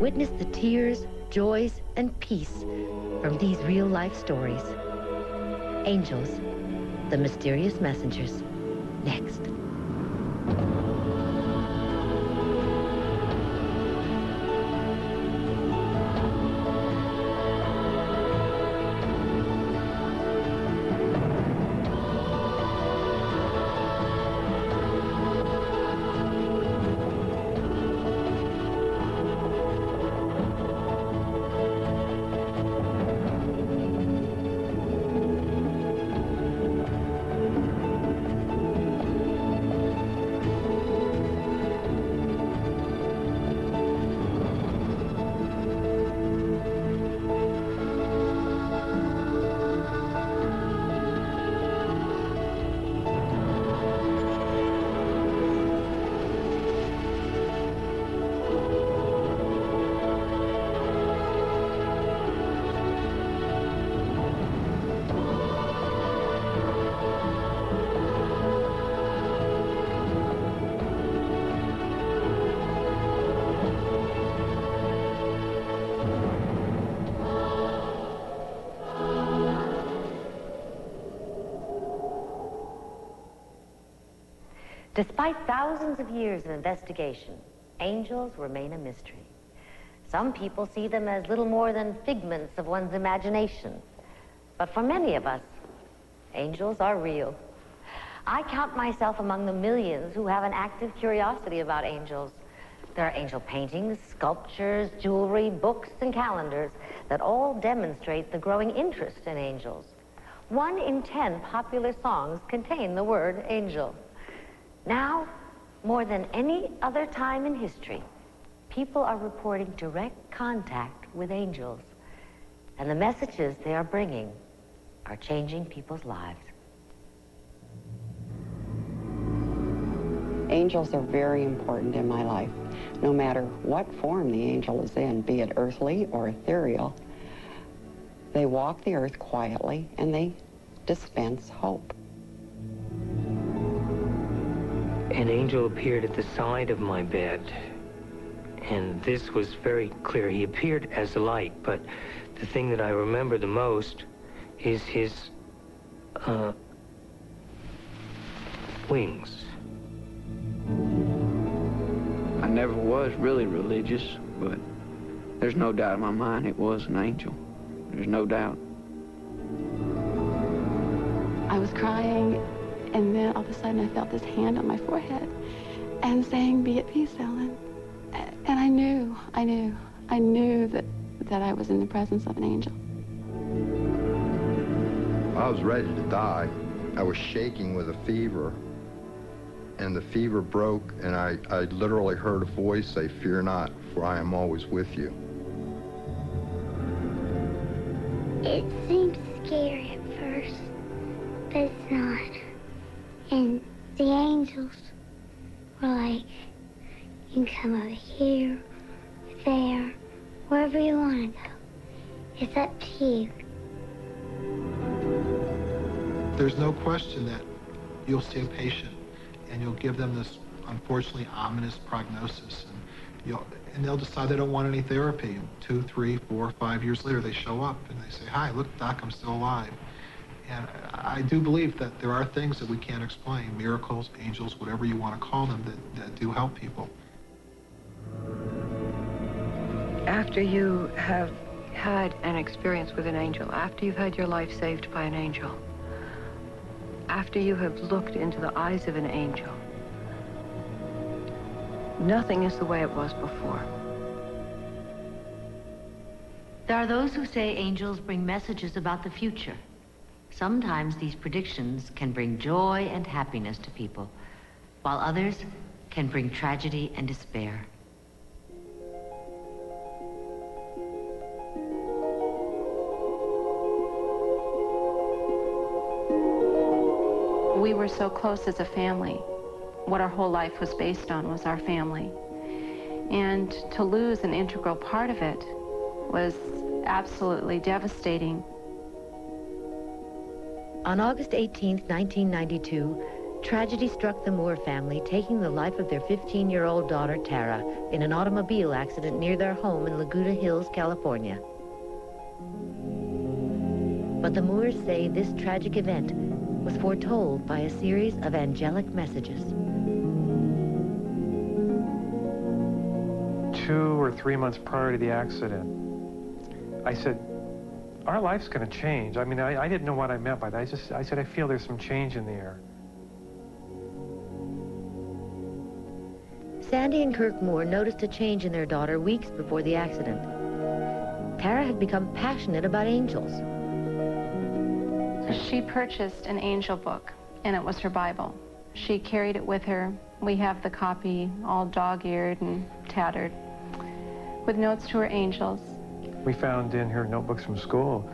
Witness the tears, joys, and peace from these real-life stories. Angels, the mysterious messengers. Next. Despite thousands of years of investigation, angels remain a mystery. Some people see them as little more than figments of one's imagination. But for many of us, angels are real. I count myself among the millions who have an active curiosity about angels. There are angel paintings, sculptures, jewelry, books, and calendars that all demonstrate the growing interest in angels. 1 in 10 popular songs contain the word angel. Now, more than any other time in history, people are reporting direct contact with angels. And the messages they are bringing are changing people's lives. Angels are very important in my life. No matter what form the angel is in, be it earthly or ethereal, they walk the earth quietly and they dispense hope. An angel appeared at the side of my bed, and this was very clear. He appeared as a light, but the thing that I remember the most is his wings. I never was really religious, but there's no doubt in my mind it was an angel. There's no doubt. I was crying, and then all of a sudden I felt this hand on my forehead and saying, "Be at peace, Ellen." And I knew that I was in the presence of an angel. I was ready to die. I was shaking with a fever, and the fever broke, and I literally heard a voice say, "Fear not, for I am always with you." It seems scary at first, but it's not. And the angels were like, "You can come over here, there, wherever you want to go. It's up to you." There's no question that you'll see a patient and you'll give them this unfortunately ominous prognosis, and they'll decide they don't want any therapy. 2, 3, 4, 5 years later, they show up and they say, "Hi, look, Doc, I'm still alive." And I do believe that there are things that we can't explain, miracles, angels, whatever you want to call them, that do help people. After you have had an experience with an angel, after you've had your life saved by an angel, after you have looked into the eyes of an angel, nothing is the way it was before. There are those who say angels bring messages about the future. Sometimes these predictions can bring joy and happiness to people, while others can bring tragedy and despair. We were so close as a family. What our whole life was based on was our family. And to lose an integral part of it was absolutely devastating. On August 18, 1992, Tragedy struck the Moore family, taking the life of their 15-year-old daughter, Tara, in an automobile accident near their home in Laguna Hills, California. But the Moores say this tragic event was foretold by a series of angelic messages. 2 or 3 months prior to the accident, I said, our life's going to change. I mean, I didn't know what I meant by that. I said, I feel there's some change in the air. Sandy and Kirk Moore noticed a change in their daughter weeks before the accident. Tara had become passionate about angels. She purchased an angel book, and it was her Bible. She carried it with her. We have the copy all dog-eared and tattered, with notes to her angels. We found in her notebooks from school,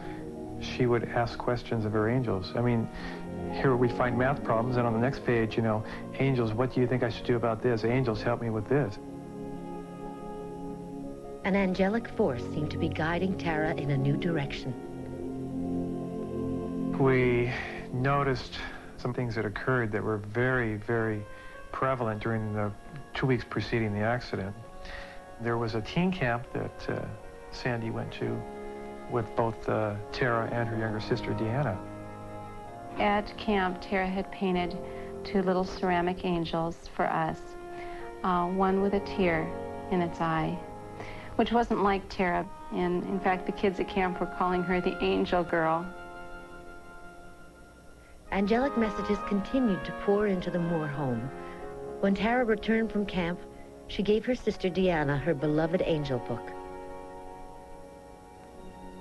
she would ask questions of her angels. I mean, here we find math problems, and on the next page, you know, angels, what do you think I should do about this? Angels, help me with this. An angelic force seemed to be guiding Tara in a new direction. We noticed some things that occurred that were very, very prevalent during the 2 weeks preceding the accident. There was a teen camp that Sandy went to with both Tara and her younger sister, Deanna. At camp, Tara had painted 2 little ceramic angels for us, one with a tear in its eye, which wasn't like Tara. And in fact, the kids at camp were calling her the angel girl. Angelic messages continued to pour into the Moore home. When Tara returned from camp, she gave her sister Deanna her beloved angel book.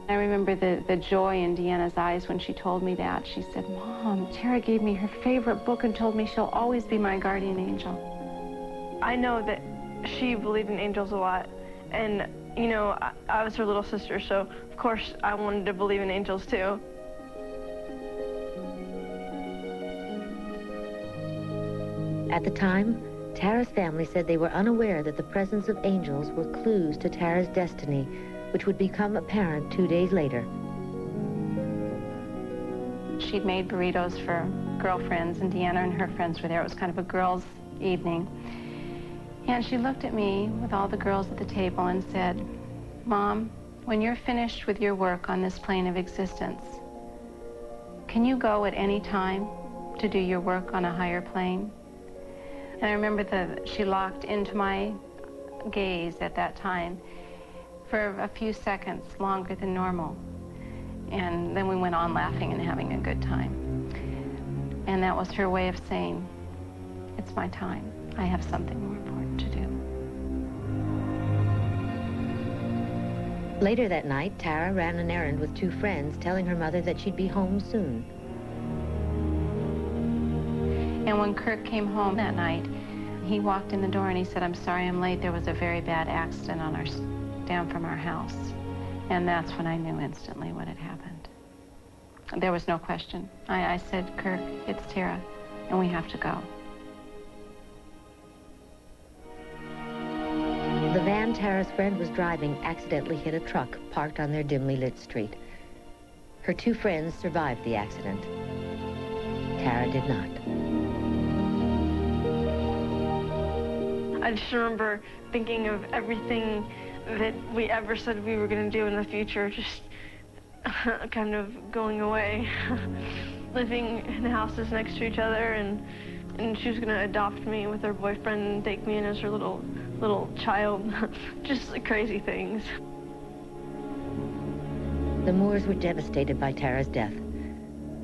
I remember the joy in Deanna's eyes when she told me that. She said, Mom, Tara gave me her favorite book and told me she'll always be my guardian angel. I know that she believed in angels a lot, and, you know, I was her little sister, so of course I wanted to believe in angels too. At the time, Tara's family said they were unaware that the presence of angels were clues to Tara's destiny, which would become apparent 2 days later. She'd made burritos for girlfriends, and Deanna and her friends were there. It was kind of a girls' evening. And she looked at me with all the girls at the table and said, Mom, when you're finished with your work on this plane of existence, can you go at any time to do your work on a higher plane? And I remember she locked into my gaze at that time for a few seconds, longer than normal. And then we went on laughing and having a good time. And that was her way of saying, it's my time. I have something more important to do. Later that night, Tara ran an errand with 2 friends, telling her mother that she'd be home soon. And when Kirk came home that night, he walked in the door and he said, I'm sorry I'm late. There was a very bad accident down from our house. And that's when I knew instantly what had happened. There was no question. I said, Kirk, it's Tara, and we have to go. The van Tara's friend was driving accidentally hit a truck parked on their dimly lit street. Her 2 friends survived the accident. Tara did not. I just remember thinking of everything that we ever said we were going to do in the future, just kind of going away. Living in houses next to each other, and she was going to adopt me with her boyfriend and take me in as her little child. Just crazy things. The Moores were devastated by Tara's death.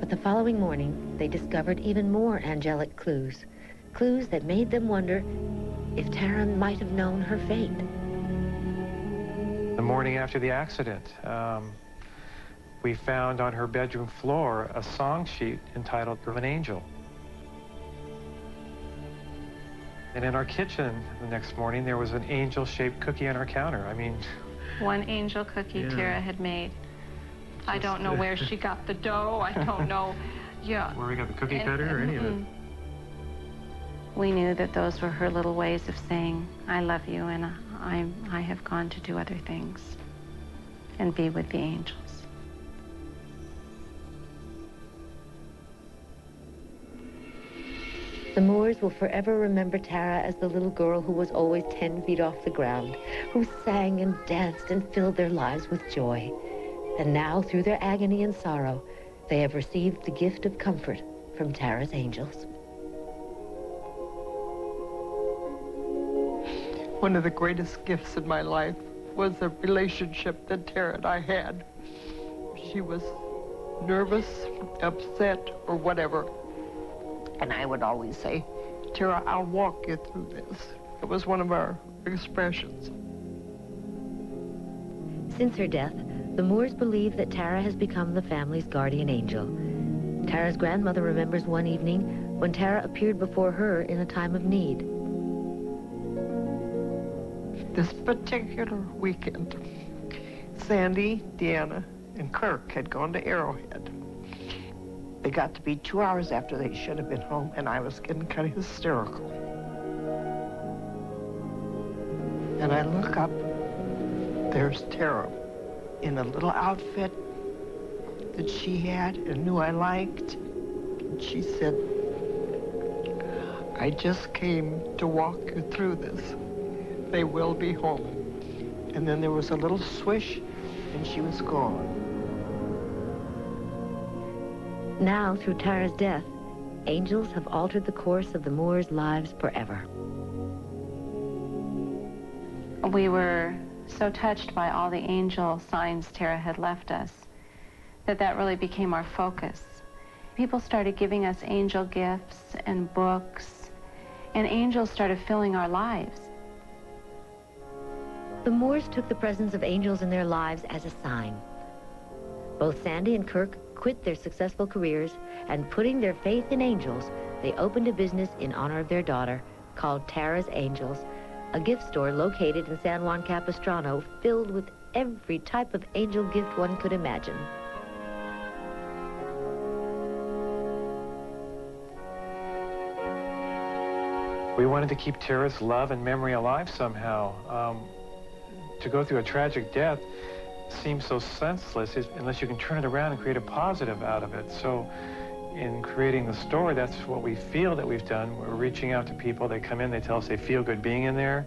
But the following morning, they discovered even more angelic clues. Clues that made them wonder if Tara might have known her fate. The morning after the accident, we found on her bedroom floor a song sheet entitled Of an Angel. And in our kitchen the next morning, there was an angel-shaped cookie on our counter. I mean... One angel cookie Tara had made. I don't know where she got the dough. I don't know. Yeah. Where we got the cookie cutter or any of it. We knew that those were her little ways of saying, I love you, and I have gone to do other things and be with the angels. The Moors will forever remember Tara as the little girl who was always 10 feet off the ground, who sang and danced and filled their lives with joy. And now, through their agony and sorrow, they have received the gift of comfort from Tara's angels. One of the greatest gifts in my life was the relationship that Tara and I had. She was nervous, upset, or whatever. And I would always say, Tara, I'll walk you through this. It was one of our expressions. Since her death, the Moors believe that Tara has become the family's guardian angel. Tara's grandmother remembers one evening when Tara appeared before her in a time of need. This particular weekend, Sandy, Deanna, and Kirk had gone to Arrowhead. They got to be 2 hours after they should have been home, and I was getting kind of hysterical. And I look up, there's Tara in a little outfit that she had and knew I liked. And she said, I just came to walk you through this. They will be home. And then there was a little swish, and she was gone. Now, through Tara's death, angels have altered the course of the Moors' lives forever. We were so touched by all the angel signs Tara had left us that really became our focus. People started giving us angel gifts and books, and angels started filling our lives. The Moors took the presence of angels in their lives as a sign. Both Sandy and Kirk quit their successful careers, and putting their faith in angels, they opened a business in honor of their daughter called Tara's Angels, a gift store located in San Juan Capistrano filled with every type of angel gift one could imagine. We wanted to keep Tara's love and memory alive somehow. To go through a tragic death seems so senseless unless you can turn it around and create a positive out of it. So in creating the story, that's what we feel that we've done. We're reaching out to people. They come in, they tell us they feel good being in there.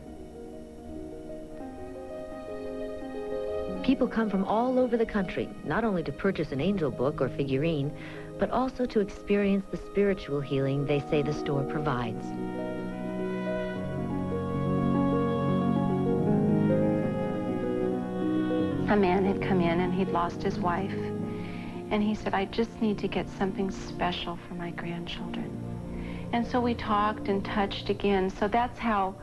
People come from all over the country, not only to purchase an angel book or figurine, but also to experience the spiritual healing they say the store provides. A man had come in and he'd lost his wife. And he said, I just need to get something special for my grandchildren. And so we talked and touched again. So that's how,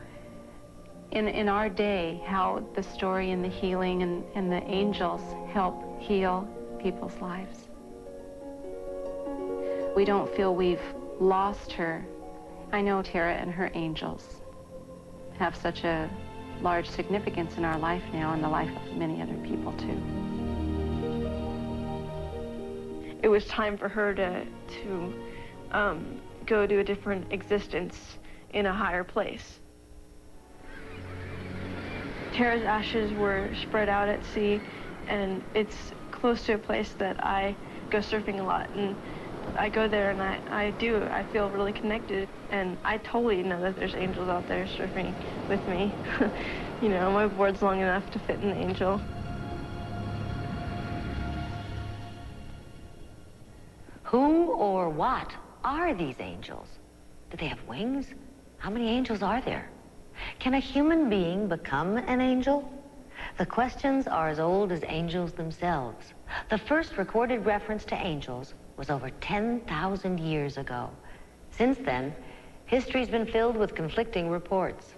in our day, how the story and the healing and the angels help heal people's lives. We don't feel we've lost her. I know Tara and her angels have such a large significance in our life now and the life of many other people too. It was time for her to go to a different existence in a higher place. Tara's ashes were spread out at sea, and it's close to a place that I go surfing a lot, and I go there and I feel really connected, and I totally know that there's angels out there surfing with me. You know, my board's long enough to fit an angel. Who or what are these angels? Do they have wings? How many angels are there? Can a human being become an angel? The questions are as old as angels themselves. The first recorded reference to angels was over 10,000 years ago. Since then, history's been filled with conflicting reports.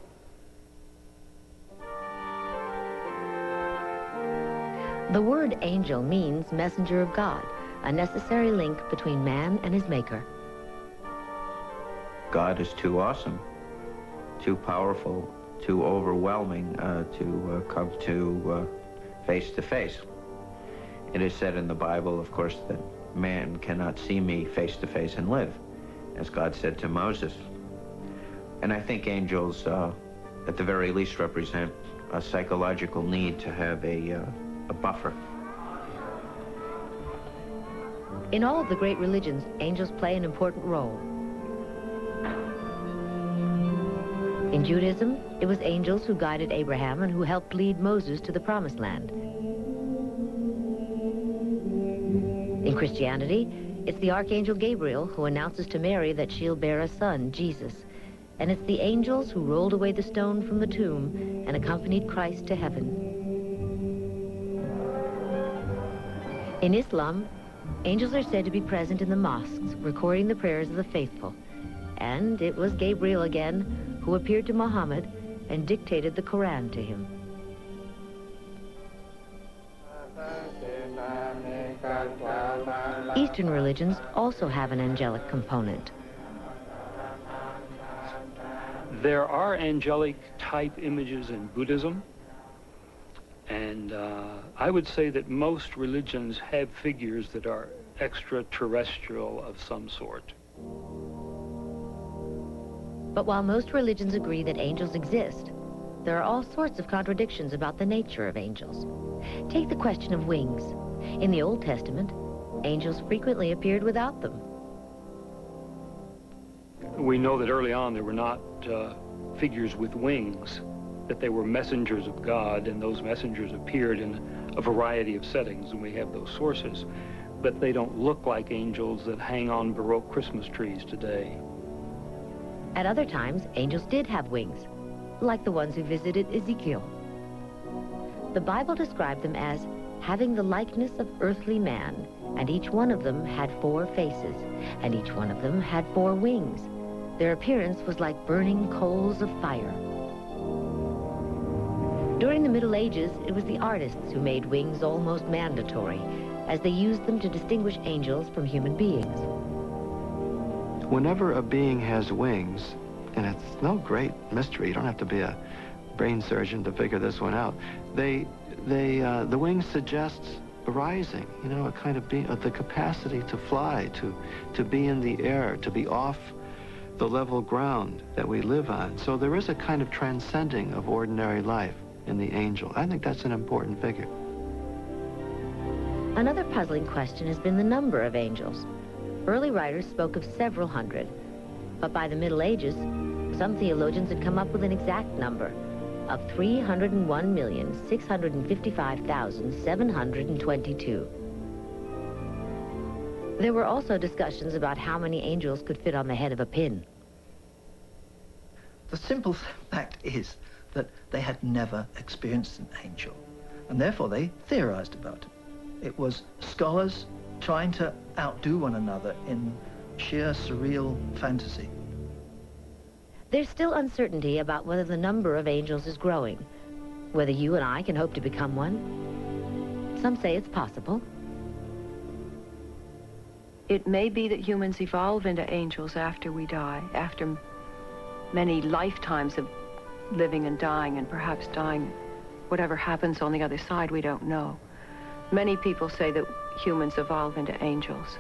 The word angel means messenger of God, a necessary link between man and his maker. God is too awesome, too powerful, too overwhelming to come to face to face. It is said in the Bible, of course, that man cannot see me face to face and live, as God said to Moses. And I think angels, at the very least, represent a psychological need to have a buffer. In all of the great religions, angels play an important role. In Judaism, it was angels who guided Abraham and who helped lead Moses to the Promised Land. In Christianity, it's the Archangel Gabriel who announces to Mary that she'll bear a son, Jesus. And it's the angels who rolled away the stone from the tomb and accompanied Christ to heaven. In Islam, angels are said to be present in the mosques, recording the prayers of the faithful. And it was Gabriel again who appeared to Muhammad and dictated the Quran to him. Eastern religions also have an angelic component. There are angelic type images in Buddhism, and I would say that most religions have figures that are extraterrestrial of some sort. But while most religions agree that angels exist, there are all sorts of contradictions about the nature of angels. Take the question of wings. In the Old Testament, angels frequently appeared without them. We know that early on there were not figures with wings, that they were messengers of God, and those messengers appeared in a variety of settings, and we have those sources. But they don't look like angels that hang on Baroque Christmas trees today. At other times, angels did have wings, like the ones who visited Ezekiel. The Bible described them as having the likeness of earthly man, and each one of them had 4 faces, and each one of them had 4 wings. Their appearance was like burning coals of fire. During the Middle Ages, it was the artists who made wings almost mandatory, as they used them to distinguish angels from human beings. Whenever a being has wings, and it's no great mystery, you don't have to be a brain surgeon to figure this one out, the wings suggest rising, you know, a kind of being, the capacity to fly, to be in the air, to be off the level ground that we live on. So there is a kind of transcending of ordinary life in the angel. I think that's an important figure. Another puzzling question has been the number of angels. Early writers spoke of several hundred, but by the Middle Ages, some theologians had come up with an exact number of 301,655,722. There were also discussions about how many angels could fit on the head of a pin. The simple fact is that they had never experienced an angel, and therefore they theorized about it. It was scholars trying to outdo one another in sheer surreal fantasy. There's still uncertainty about whether the number of angels is growing, whether you and I can hope to become one. Some say it's possible. It may be that humans evolve into angels after we die, after many lifetimes of living and dying, and perhaps dying. Whatever happens on the other side, we don't know. Many people say that humans evolve into angels.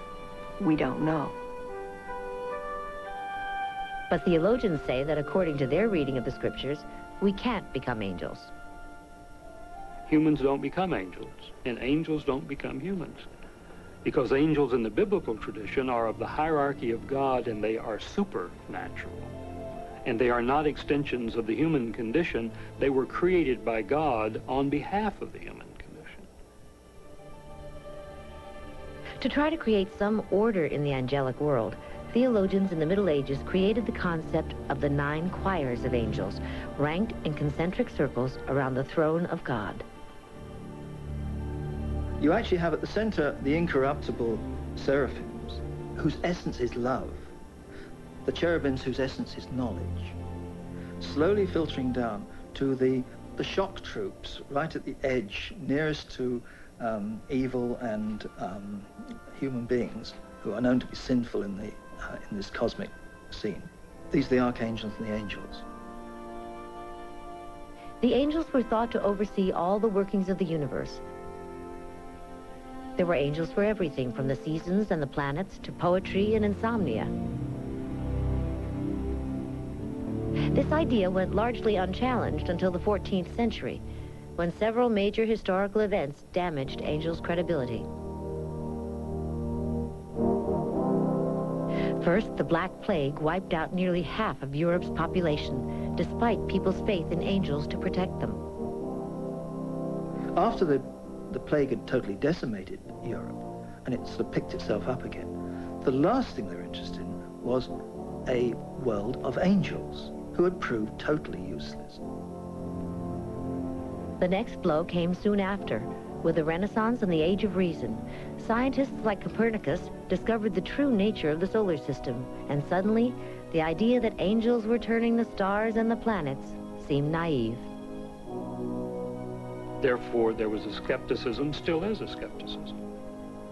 We don't know. But theologians say that according to their reading of the scriptures, we can't become angels. Humans don't become angels, and angels don't become humans. Because angels in the biblical tradition are of the hierarchy of God, and they are supernatural. And they are not extensions of the human condition. They were created by God on behalf of the human condition. To try to create some order in the angelic world, theologians in the Middle Ages created the concept of the 9 choirs of angels, ranked in concentric circles around the throne of God. You actually have at the center the incorruptible seraphims, whose essence is love, the cherubims whose essence is knowledge, slowly filtering down to the shock troops right at the edge, nearest to evil and human beings who are known to be sinful in this cosmic scene. These are the archangels and the angels. The angels were thought to oversee all the workings of the universe. There were angels for everything, from the seasons and the planets to poetry and insomnia. This idea went largely unchallenged until the 14th century, when several major historical events damaged angels' credibility. First, the Black Plague wiped out nearly half of Europe's population, despite people's faith in angels to protect them. After the plague had totally decimated Europe, and it sort of picked itself up again, the last thing they were interested in was a world of angels who had proved totally useless. The next blow came soon after. With the Renaissance and the Age of Reason, scientists like Copernicus discovered the true nature of the solar system, and suddenly, the idea that angels were turning the stars and the planets seemed naive. Therefore, there was a skepticism, still is a skepticism,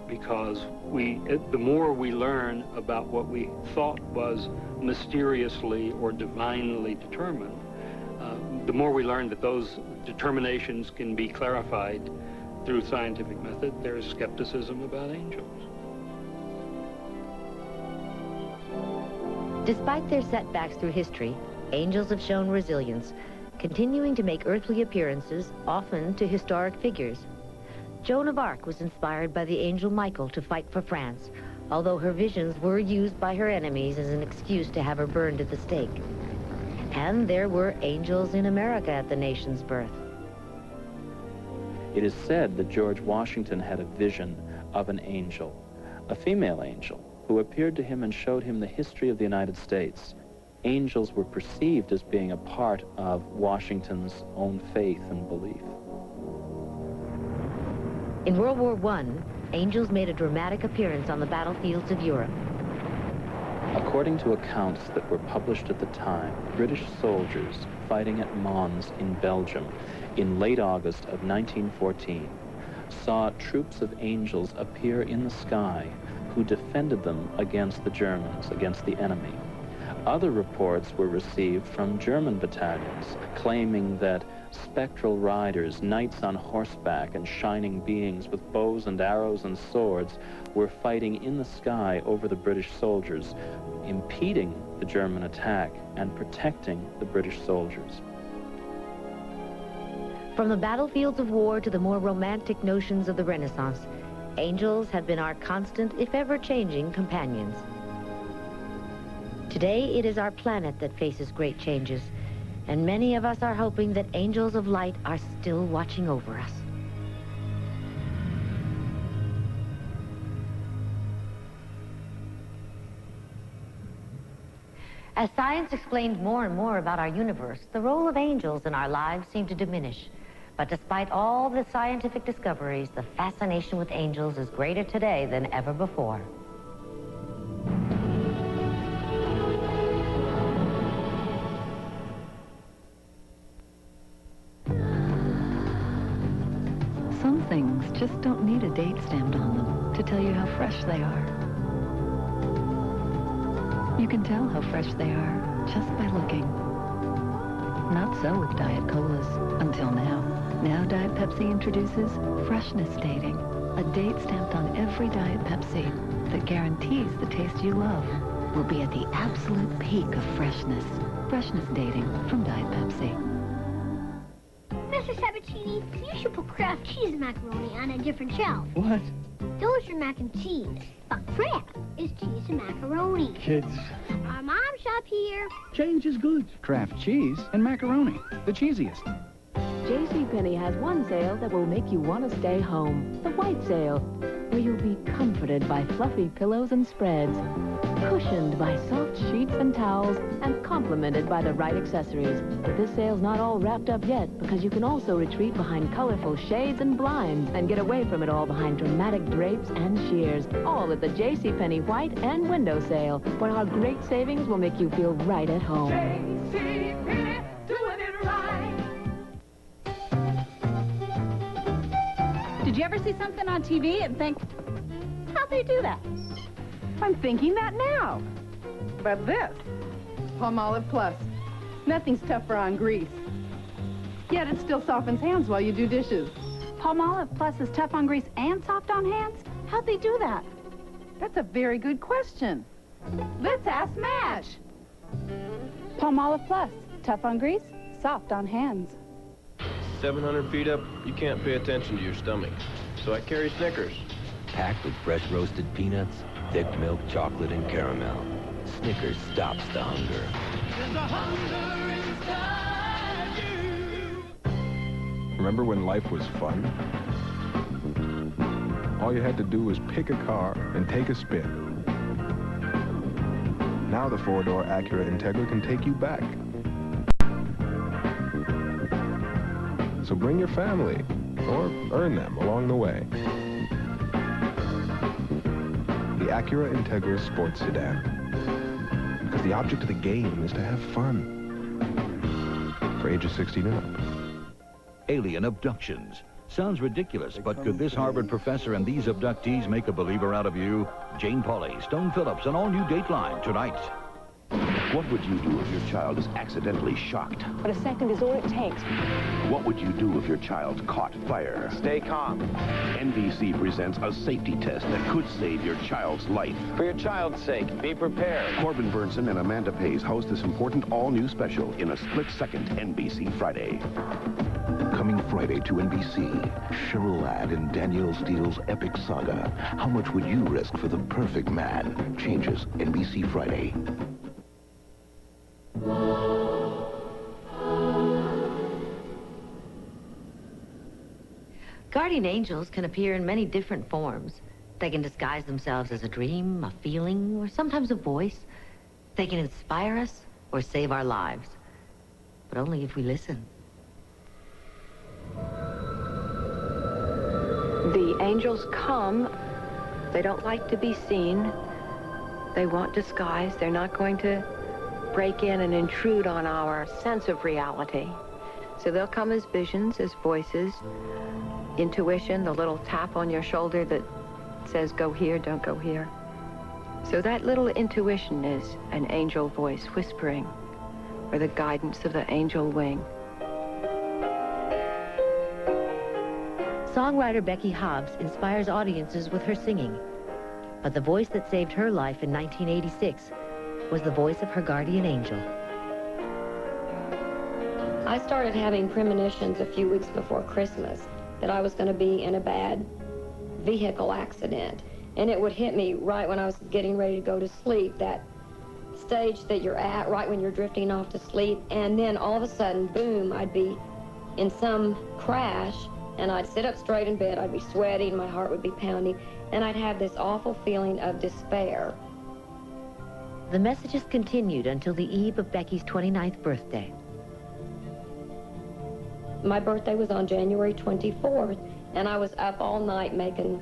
because the more we learn about what we thought was mysteriously or divinely determined, the more we learn that those determinations can be clarified through scientific method. There is skepticism about angels. Despite their setbacks through history, angels have shown resilience, continuing to make earthly appearances, often to historic figures. Joan of Arc was inspired by the angel Michael to fight for France, although her visions were used by her enemies as an excuse to have her burned at the stake. And there were angels in America at the nation's birth. It is said that George Washington had a vision of an angel, a female angel, who appeared to him and showed him the history of the United States. Angels were perceived as being a part of Washington's own faith and belief. In World War I, angels made a dramatic appearance on the battlefields of Europe. According to accounts that were published at the time, British soldiers fighting at Mons in Belgium in late August of 1914 saw troops of angels appear in the sky who defended them against the Germans, against the enemy. Other reports were received from German battalions claiming that spectral riders, knights on horseback, and shining beings with bows and arrows and swords were fighting in the sky over the British soldiers, impeding the German attack and protecting the British soldiers. From the battlefields of war to the more romantic notions of the Renaissance, angels have been our constant, if ever-changing, companions. Today, it is our planet that faces great changes, and many of us are hoping that angels of light are still watching over us. As science explained more and more about our universe, the role of angels in our lives seemed to diminish. But despite all the scientific discoveries, the fascination with angels is greater today than ever before. Some things just don't need a date stamped on them to tell you how fresh they are. You can tell how fresh they are just by looking. Not so with Diet Colas, until now. Now Diet Pepsi introduces freshness dating, a date stamped on every Diet Pepsi that guarantees the taste you love will be at the absolute peak of freshness. Freshness dating from Diet Pepsi. Mr. Sabatini, you should put Kraft cheese macaroni on a different shelf. What? Those are mac and cheese, but Kraft is cheese and macaroni. Kids. Our mom shop here. Change is good. Kraft cheese and macaroni, the cheesiest. JCPenney has one sale that will make you want to stay home. The White Sale, where you'll be comforted by fluffy pillows and spreads, cushioned by soft sheets and towels, and complimented by the right accessories. But this sale's not all wrapped up yet, because you can also retreat behind colorful shades and blinds and get away from it all behind dramatic drapes and sheers, all at the JCPenney White and Window Sale, where our great savings will make you feel right at home. JCPenney, doing it right. Did you ever see something on TV and think, how'd they do that? I'm thinking that now. But this, Palmolive Plus. Nothing's tougher on grease. Yet it still softens hands while you do dishes. Palmolive Plus is tough on grease and soft on hands? How'd they do that? That's a very good question. Let's ask Madge. Palmolive Plus, tough on grease, soft on hands. 700 feet up, you can't pay attention to your stomach. So I carry Snickers. Packed with fresh roasted peanuts, thick milk, chocolate, and caramel. Snickers stops the hunger. There's a hunger inside. Remember when life was fun? All you had to do was pick a car and take a spin. Now the four-door Acura Integra can take you back. So bring your family, or earn them along the way. The Acura Integra Sports Sedan. Because the object of the game is to have fun. For ages 16 and up. Alien abductions. Sounds ridiculous, but could this Harvard professor and these abductees make a believer out of you? Jane Pauley, Stone Phillips, an all-new Dateline tonight. What would you do if your child is accidentally shocked? But a second is all it takes. What would you do if your child caught fire? Stay calm. NBC presents a safety test that could save your child's life. For your child's sake, be prepared. Corbin Burnson and Amanda Pays host this important all-new special in a split-second NBC Friday. Coming Friday to NBC, Cheryl Ladd in Danielle Steele's epic saga. How much would you risk for the perfect man? Changes NBC Friday. Guardian angels can appear in many different forms. They can disguise themselves as a dream, a feeling, or sometimes a voice. They can inspire us or save our lives, but only if we listen. The angels come. They don't like to be seen. They want disguise. They're not going to break in and intrude on our sense of reality. So they'll come as visions, as voices, intuition, the little tap on your shoulder that says, go here, don't go here. So that little intuition is an angel voice whispering, or the guidance of the angel wing. Songwriter Becky Hobbs inspires audiences with her singing, but the voice that saved her life in 1986 was the voice of her guardian angel. I started having premonitions a few weeks before Christmas that I was going to be in a bad vehicle accident. And it would hit me right when I was getting ready to go to sleep, that stage that you're at right when you're drifting off to sleep. And then all of a sudden, boom, I'd be in some crash, and I'd sit up straight in bed. I'd be sweating, my heart would be pounding, and I'd have this awful feeling of despair. The messages continued until the eve of Becky's 29th birthday. My birthday was on January 24th, and I was up all night making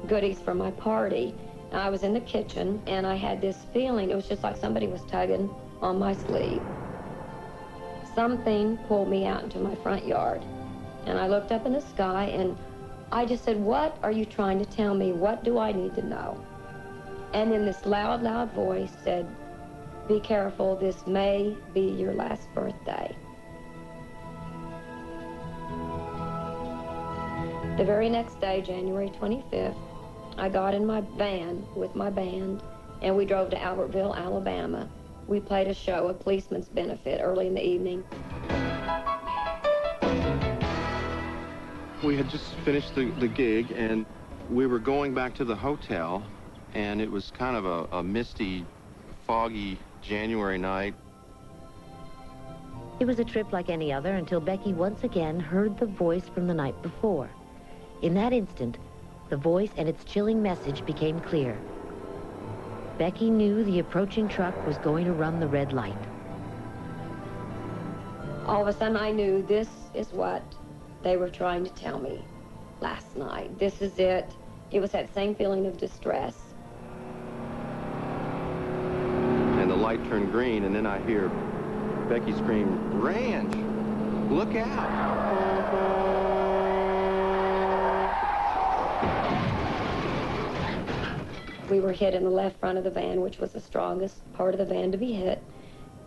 goodies for my party. I was in the kitchen, and I had this feeling. It was just like somebody was tugging on my sleeve. Something pulled me out into my front yard, and I looked up in the sky, and I just said, what are you trying to tell me? What do I need to know? And then this loud, loud voice said, be careful, this may be your last birthday. The very next day, January 25th, I got in my van with my band, and we drove to Albertville, Alabama. We played a show, a policeman's benefit, early in the evening. We had just finished the gig, and we were going back to the hotel, and it was kind of a misty, foggy January night. It was a trip like any other until Becky once again heard the voice from the night before. In that instant, the voice and its chilling message became clear. Becky knew the approaching truck was going to run the red light. All of a sudden, I knew this is what they were trying to tell me last night. This is it. It was that same feeling of distress. And the light turned green, and then I hear Becky scream, Ranch, look out. We were hit in the left front of the van, which was the strongest part of the van to be hit.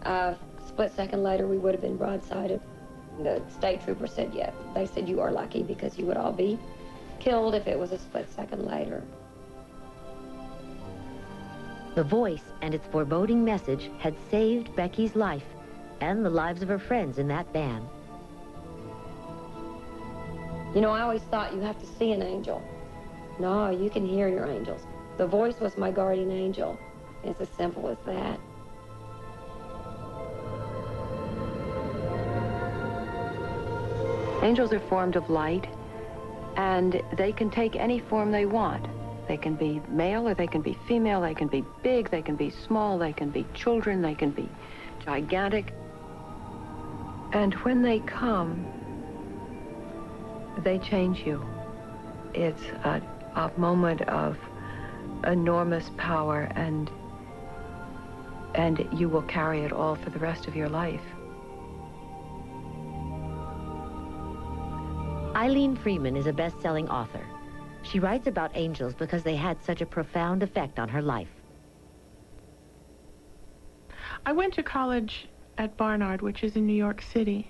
A split second later, we would have been broadsided. The state trooper said, yeah. They said, you are lucky because you would all be killed if it was a split second later. The voice and its foreboding message had saved Becky's life and the lives of her friends in that van. You know, I always thought you have to see an angel. No, you can hear your angels. The voice was my guardian angel. It's as simple as that. Angels are formed of light, and they can take any form they want. They can be male or they can be female, they can be big, they can be small, they can be children, they can be gigantic. And when they come, they change you. It's a moment of enormous power, and you will carry it all for the rest of your life. Eileen Freeman is a best-selling author. She writes about angels because they had such a profound effect on her life. I went to college at Barnard, which is in New York City.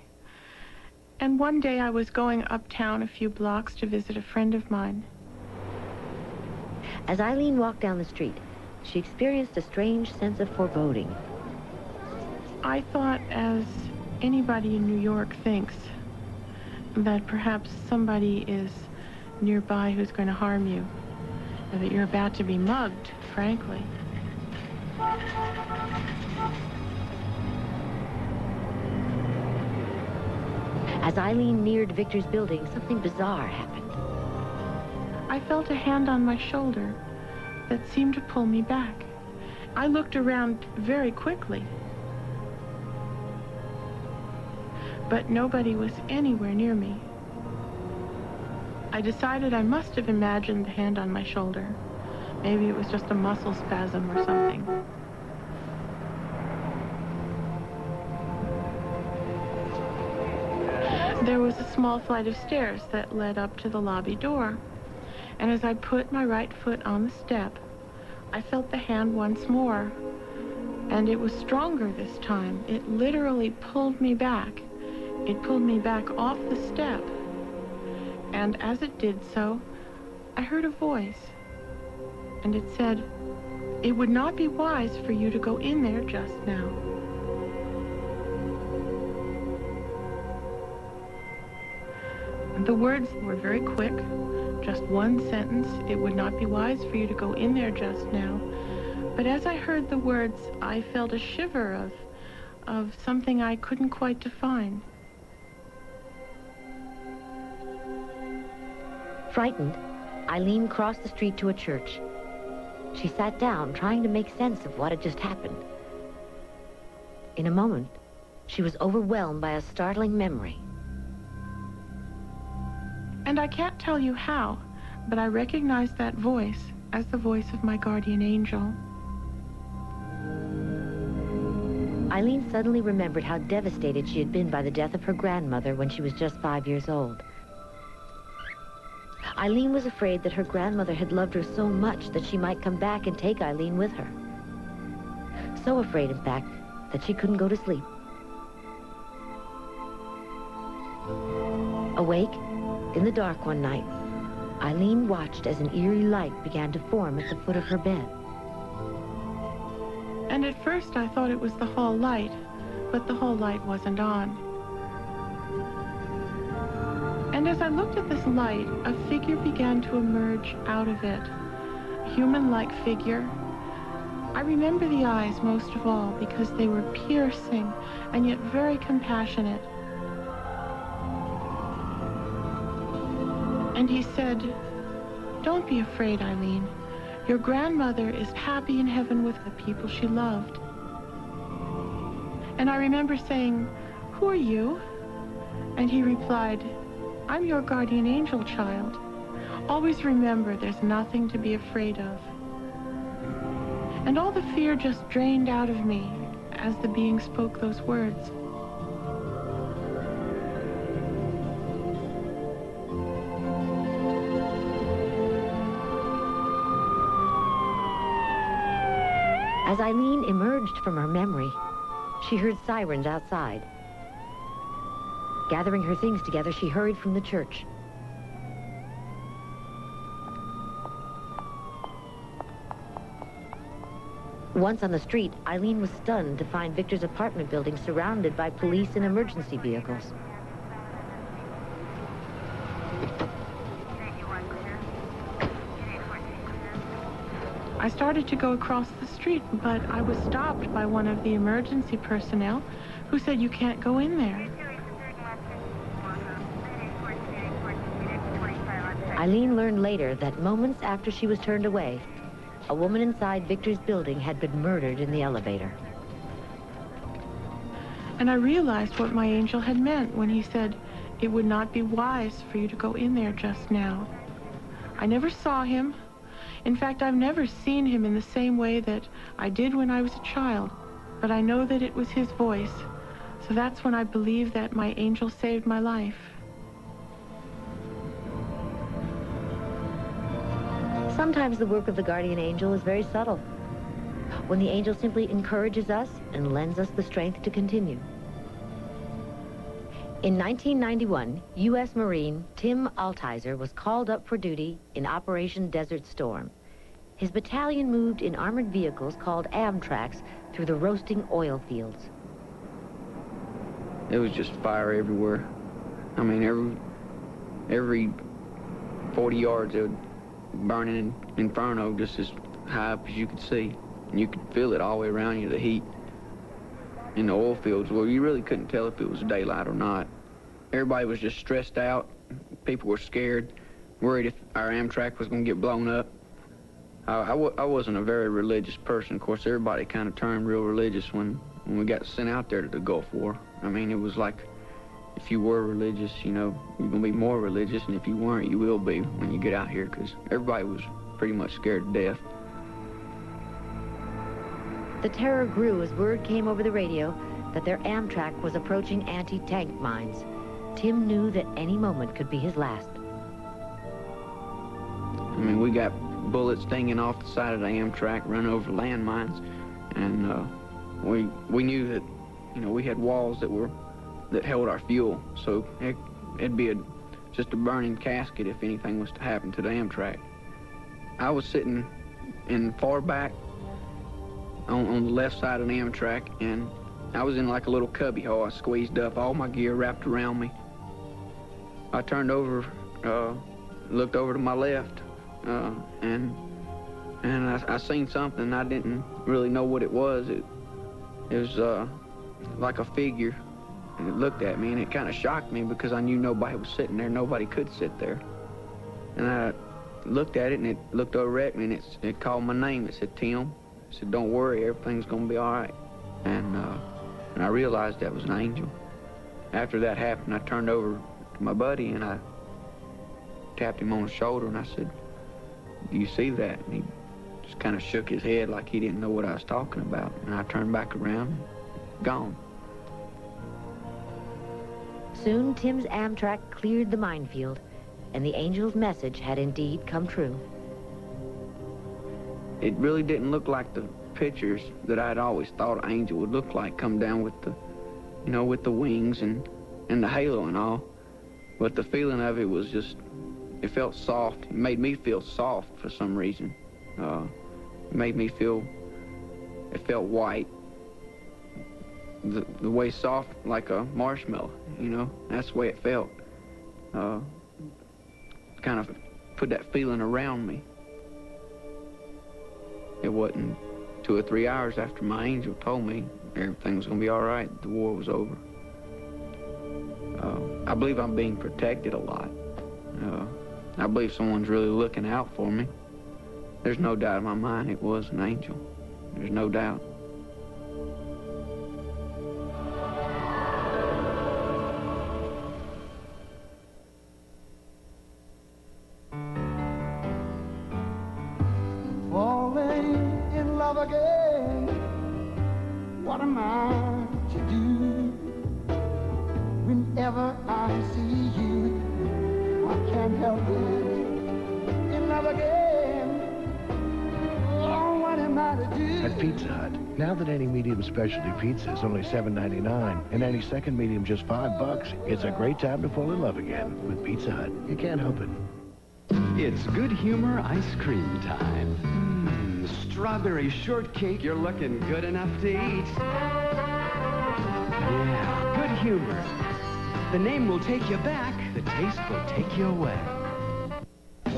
And one day I was going uptown a few blocks to visit a friend of mine. As Eileen walked down the street, she experienced a strange sense of foreboding. I thought, as anybody in New York thinks, that perhaps somebody is nearby who's going to harm you, or that you're about to be mugged, frankly. As Eileen neared Victor's building, something bizarre happened. I felt a hand on my shoulder that seemed to pull me back. I looked around very quickly, but nobody was anywhere near me. I decided I must have imagined the hand on my shoulder. Maybe it was just a muscle spasm or something. There was a small flight of stairs that led up to the lobby door. And as I put my right foot on the step, I felt the hand once more. And it was stronger this time. It literally pulled me back. It pulled me back off the step. And as it did so, I heard a voice. And it said, "It would not be wise for you to go in there just now." The words were very quick, just one sentence. "It would not be wise for you to go in there just now." But as I heard the words, I felt a shiver of something I couldn't quite define. Frightened, Eileen crossed the street to a church. She sat down, trying to make sense of what had just happened. In a moment, she was overwhelmed by a startling memory. And I can't tell you how, but I recognized that voice as the voice of my guardian angel. Eileen suddenly remembered how devastated she had been by the death of her grandmother when she was just 5 years old. Eileen was afraid that her grandmother had loved her so much that she might come back and take Eileen with her. So afraid, in fact, that she couldn't go to sleep. Awake, in the dark one night, Eileen watched as an eerie light began to form at the foot of her bed. And at first I thought it was the hall light, but the hall light wasn't on. And as I looked at this light, a figure began to emerge out of it, a human-like figure. I remember the eyes most of all because they were piercing and yet very compassionate. And he said, "Don't be afraid, Eileen. Your grandmother is happy in heaven with the people she loved." And I remember saying, "Who are you?" And he replied, "I'm your guardian angel, child. Always remember there's nothing to be afraid of." And all the fear just drained out of me as the being spoke those words. As Eileen emerged from her memory, she heard sirens outside. Gathering her things together, she hurried from the church. Once on the street, Eileen was stunned to find Victor's apartment building surrounded by police and emergency vehicles. I started to go across the street, but I was stopped by one of the emergency personnel who said, "You can't go in there." Eileen learned later that moments after she was turned away, a woman inside Victor's building had been murdered in the elevator. And I realized what my angel had meant when he said, "It would not be wise for you to go in there just now." I never saw him. In fact, I've never seen him in the same way that I did when I was a child, but I know that it was his voice. So that's when I believe that my angel saved my life. Sometimes the work of the guardian angel is very subtle, when the angel simply encourages us and lends us the strength to continue. In 1991, U.S. Marine Tim Altizer was called up for duty in Operation Desert Storm. His battalion moved in armored vehicles called Amtraks through the roasting oil fields. It was just fire everywhere. I mean, every 40 yards, it would burn in inferno just as high up as you could see. And you could feel it all the way around you, the heat in the oil fields, where you really couldn't tell if it was daylight or not. Everybody was just stressed out. People were scared, worried if our Amtrak was going to get blown up. I wasn't a very religious person. Of course, everybody kind of turned real religious when we got sent out there to the Gulf War. I mean, it was like, if you were religious, you know, you're going to be more religious, and if you weren't, you will be when you get out here, because everybody was pretty much scared to death. The terror grew as word came over the radio that their Amtrak was approaching anti-tank mines. Tim knew that any moment could be his last. I mean, we got bullets stinging off the side of the Amtrak, running over landmines, and we knew that, you know, we had walls that held our fuel, so it'd be just a burning casket if anything was to happen to the Amtrak. I was sitting in far back on the left side of the Amtrak, and I was in like a little cubby hole. I squeezed up, all my gear wrapped around me. I turned over, looked over to my left, and I seen something. I didn't really know what it was. It was like a figure, and it looked at me, and it kind of shocked me because I knew nobody was sitting there. Nobody could sit there. And I looked at it, and it looked over at me, and it called my name. It said, "Tim." It said, "Don't worry, everything's gonna be all right." And I realized that was an angel. After that happened, I turned over to my buddy, and I tapped him on the shoulder, and I said, "Do you see that?" And he just kind of shook his head like he didn't know what I was talking about. And I turned back around, gone. Soon, Tim's Amtrak cleared the minefield, and the angel's message had indeed come true. It really didn't look like the pictures that I'd always thought an angel would look like, come down with the, you know, with the wings and the halo and all. But the feeling of it was just, it felt soft. It made me feel soft for some reason. It made me feel, it felt white. The way soft, like a marshmallow, you know? That's the way it felt. Kind of put that feeling around me. It wasn't 2 or 3 hours after my angel told me everything was going to be all right, the war was over. I believe I'm being protected a lot. I believe someone's really looking out for me. There's no doubt in my mind it was an angel. There's no doubt. Falling in love again. What am I to do? Whenever I see you, I can't help it. In love again. Oh, what am I to do? At Pizza Hut, now that any medium specialty pizza is only $7.99 and any second medium just $5, it's a great time to fall in love again with Pizza Hut. You can't help it. It's good humor ice cream time. Strawberry shortcake, you're looking good enough to eat. Yeah, good humor. The name will take you back, the taste will take you away.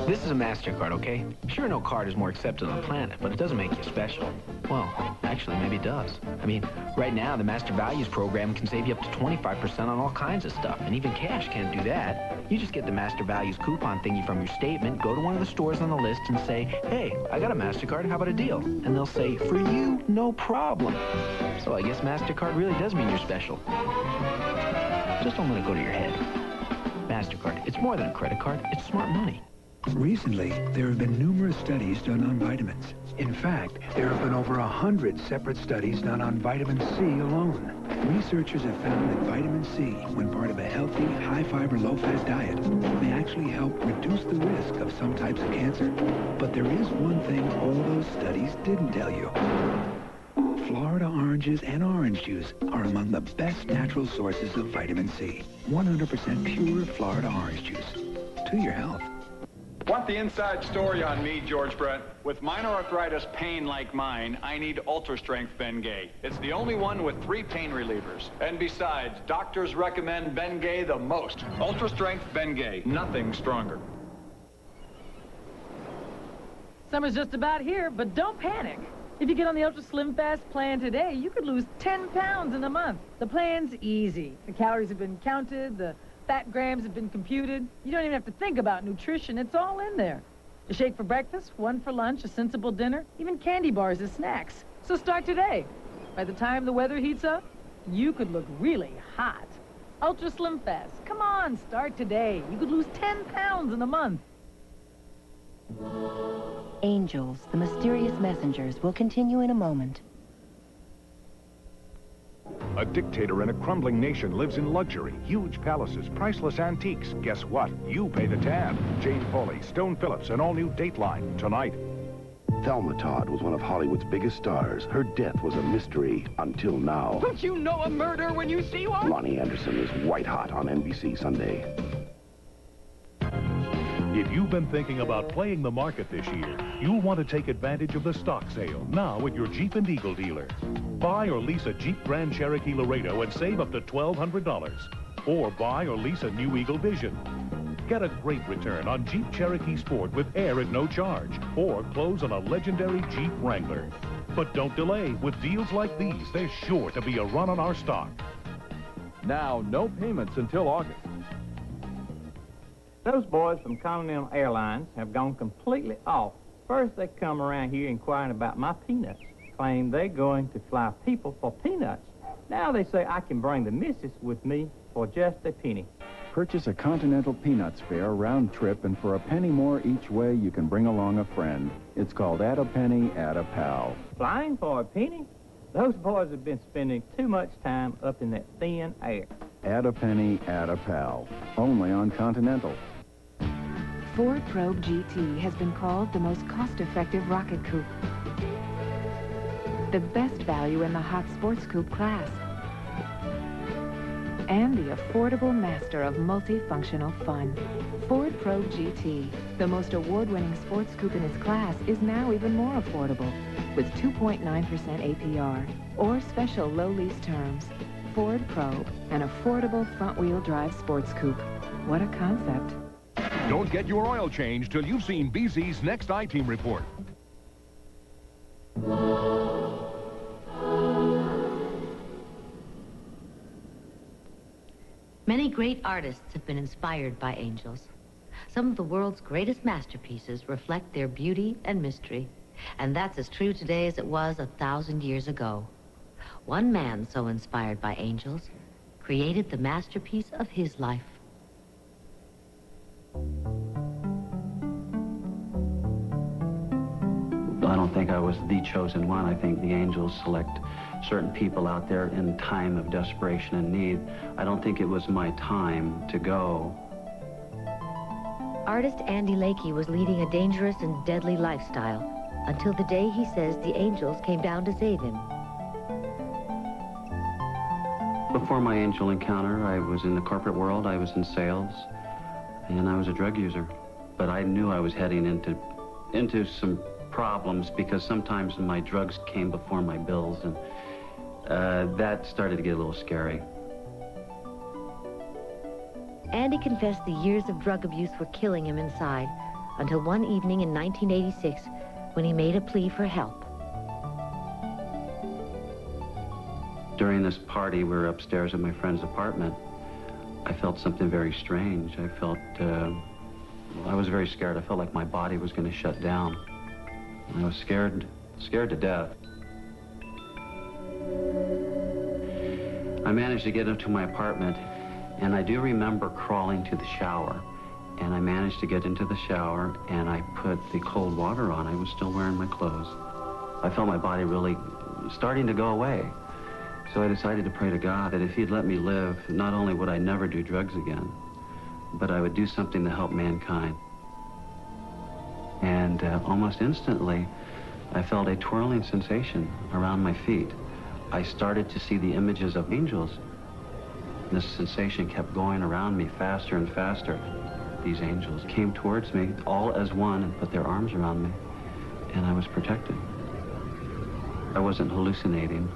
This is a MasterCard, okay? Sure, no card is more accepted on the planet, but it doesn't make you special. Well, actually, maybe it does. I mean, right now, the Master Values program can save you up to 25% on all kinds of stuff, and even cash can't do that. You just get the Master Values coupon thingy from your statement, go to one of the stores on the list and say, hey, I got a MasterCard, how about a deal? And they'll say, for you, no problem. So I guess MasterCard really does mean you're special. Just don't let it go to your head. MasterCard, it's more than a credit card, it's smart money. Recently, there have been numerous studies done on vitamins. In fact, there have been over 100 separate studies done on vitamin C alone. Researchers have found that vitamin C, when part of a healthy, high-fiber, low-fat diet, may actually help reduce the risk of some types of cancer. But there is one thing all those studies didn't tell you. Florida oranges and orange juice are among the best natural sources of vitamin C. 100% pure Florida orange juice. To your health. Want the inside story on me, George Brett? With minor arthritis pain like mine, I need Ultra Strength Bengay. It's the only one with 3 pain relievers. And besides, doctors recommend Bengay the most. Ultra Strength Bengay, nothing stronger. Summer's just about here, but don't panic. If you get on the Ultra Slim Fast plan today, you could lose 10 pounds in a month. The plan's easy. The calories have been counted, the fat grams have been computed. You don't even have to think about nutrition. It's all in there. A shake for breakfast, one for lunch, a sensible dinner, even candy bars as snacks. So start today. By the time the weather heats up, you could look really hot. Ultra Slim Fast. Come on, start today. You could lose 10 pounds in a month. Angels, the mysterious messengers, will continue in a moment. A dictator in a crumbling nation lives in luxury, huge palaces, priceless antiques. Guess what? You pay the tab. Jane Pauley, Stone Phillips, an all-new Dateline, tonight. Thelma Todd was one of Hollywood's biggest stars. Her death was a mystery until now. Don't you know a murder when you see one? Lonnie Anderson is white hot on NBC Sunday. If you've been thinking about playing the market this year, you'll want to take advantage of the stock sale now at your Jeep and Eagle dealer. Buy or lease a Jeep Grand Cherokee Laredo and save up to $1,200. Or buy or lease a new Eagle Vision. Get a great return on Jeep Cherokee Sport with air at no charge. Or close on a legendary Jeep Wrangler. But don't delay. With deals like these, there's sure to be a run on our stock. Now, no payments until August. Those boys from Continental Airlines have gone completely off. First, they come around here inquiring about my peanuts, claim they're going to fly people for peanuts. Now they say I can bring the missus with me for just a penny. Purchase a Continental Peanuts fare round trip, and for a penny more each way, you can bring along a friend. It's called Add a Penny, Add a Pal. Flying for a penny? Those boys have been spending too much time up in that thin air. Add a penny, add a pal. Only on Continental. Ford Probe GT has been called the most cost-effective rocket coupe. The best value in the hot sports coupe class. And the affordable master of multifunctional fun. Ford Probe GT, the most award-winning sports coupe in its class, is now even more affordable with 2.9% APR or special low lease terms. Ford Probe, an affordable front-wheel drive sports coupe. What a concept. Don't get your oil change till you've seen BZ's next I-Team report. Many great artists have been inspired by angels. Some of the world's greatest masterpieces reflect their beauty and mystery. And that's as true today as it was 1,000 years ago. One man so inspired by angels created the masterpiece of his life. I don't think I was the chosen one. I think the angels select certain people out there in time of desperation and need. I don't think it was my time to go. Artist Andy Lakey was leading a dangerous and deadly lifestyle until the day he says the angels came down to save him. Before my angel encounter, I was in the corporate world, I was in sales, and I was a drug user. But I knew I was heading into some problems because sometimes my drugs came before my bills, and that started to get a little scary. Andy confessed the years of drug abuse were killing him inside, until one evening in 1986 when he made a plea for help. During this party, we were upstairs at my friend's apartment. I felt something very strange. I was very scared. I felt like my body was going to shut down. I was scared to death. I managed to get into my apartment, and I do remember crawling to the shower. And I managed to get into the shower, and I put the cold water on. I was still wearing my clothes. I felt my body really starting to go away. So I decided to pray to God that if he'd let me live, not only would I never do drugs again, but I would do something to help mankind. And almost instantly, I felt a twirling sensation around my feet. I started to see the images of angels. This sensation kept going around me faster and faster. These angels came towards me, all as one, and put their arms around me, and I was protected. I wasn't hallucinating.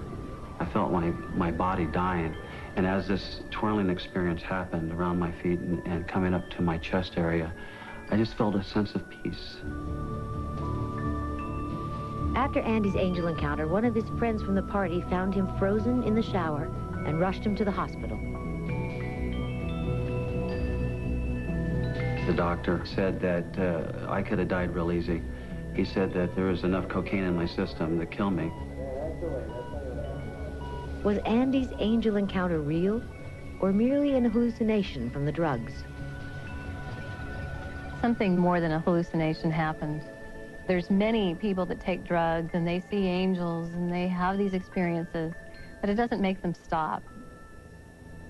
I felt my body dying, and as this twirling experience happened around my feet and coming up to my chest area, I just felt a sense of peace. After Andy's angel encounter, one of his friends from the party found him frozen in the shower and rushed him to the hospital. The doctor said that I could have died real easy. He said that there was enough cocaine in my system to kill me. Was Andy's angel encounter real, or merely an hallucination from the drugs? Something more than a hallucination happened. There's many people that take drugs and they see angels and they have these experiences, but it doesn't make them stop.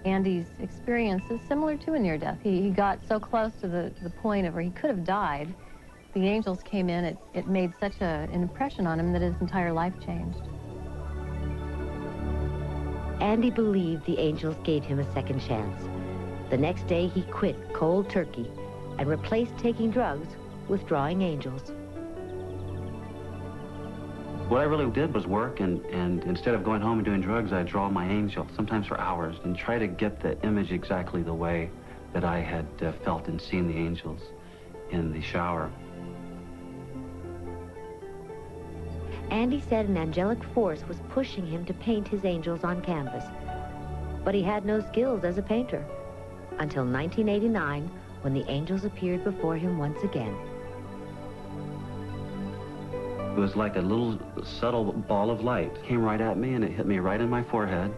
Andy's experience is similar to a near-death. He got so close to the point of where he could have died. The angels came in, it made such an impression on him that his entire life changed. Andy believed the angels gave him a second chance. The next day, he quit cold turkey and replaced taking drugs with drawing angels. What I really did was work, and instead of going home and doing drugs, I'd draw my angel, sometimes for hours, and try to get the image exactly the way that I had felt and seen the angels in the shower. Andy said an angelic force was pushing him to paint his angels on canvas, but he had no skills as a painter until 1989, when the angels appeared before him once again. It was like a little subtle ball of light. It came right at me, and it hit me right in my forehead.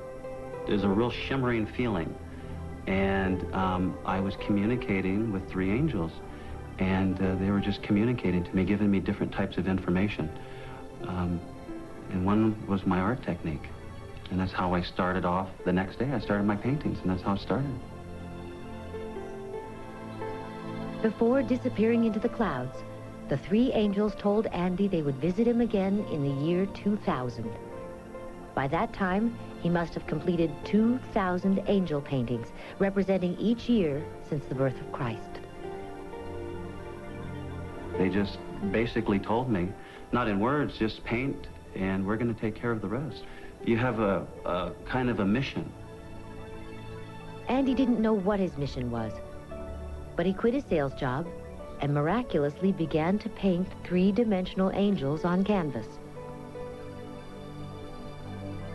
There's a real shimmering feeling. And I was communicating with three angels, and they were just communicating to me, giving me different types of information. And one was my art technique. And that's how I started off. The next day, I started my paintings, and that's how it started. Before disappearing into the clouds, the three angels told Andy they would visit him again in the year 2000. By that time, he must have completed 2,000 angel paintings, representing each year since the birth of Christ. They just basically told me, not in words, just paint, and we're going to take care of the rest. You have a kind of a mission. Andy didn't know what his mission was, but he quit his sales job and miraculously began to paint three-dimensional angels on canvas.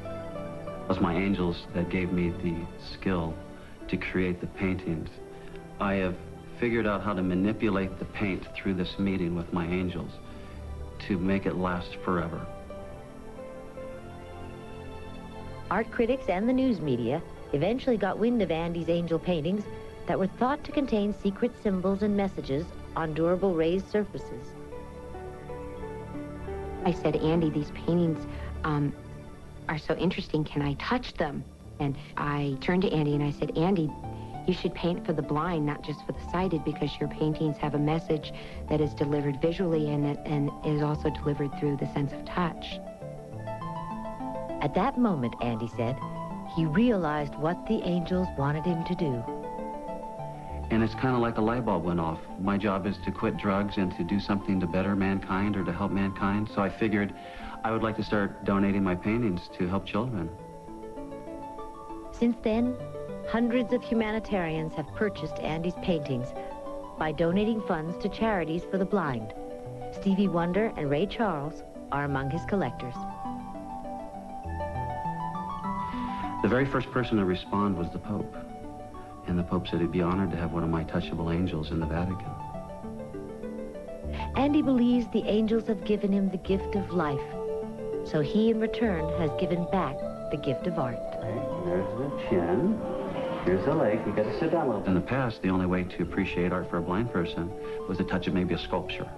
It was my angels that gave me the skill to create the paintings. I have figured out how to manipulate the paint through this meeting with my angels to make it last forever. Art critics and the news media eventually got wind of Andy's angel paintings that were thought to contain secret symbols and messages on durable raised surfaces. I said, Andy, these paintings are so interesting. Can I touch them? And I turned to Andy and I said, Andy, you should paint for the blind, not just for the sighted, because your paintings have a message that is delivered visually and is also delivered through the sense of touch. At that moment, Andy said, he realized what the angels wanted him to do. And it's kind of like a light bulb went off. My job is to quit drugs and to do something to better mankind or to help mankind. So I figured I would like to start donating my paintings to help children. Since then, hundreds of humanitarians have purchased Andy's paintings, by donating funds to charities for the blind. Stevie Wonder and Ray Charles are among his collectors. The very first person to respond was the Pope. And the Pope said he'd be honored to have one of my touchable angels in the Vatican. Andy believes the angels have given him the gift of life, so he in return has given back the gift of art. There's the chin. Here's the leg. You gotta sit down a little. In the past, the only way to appreciate art for a blind person was the touch of maybe a sculpture.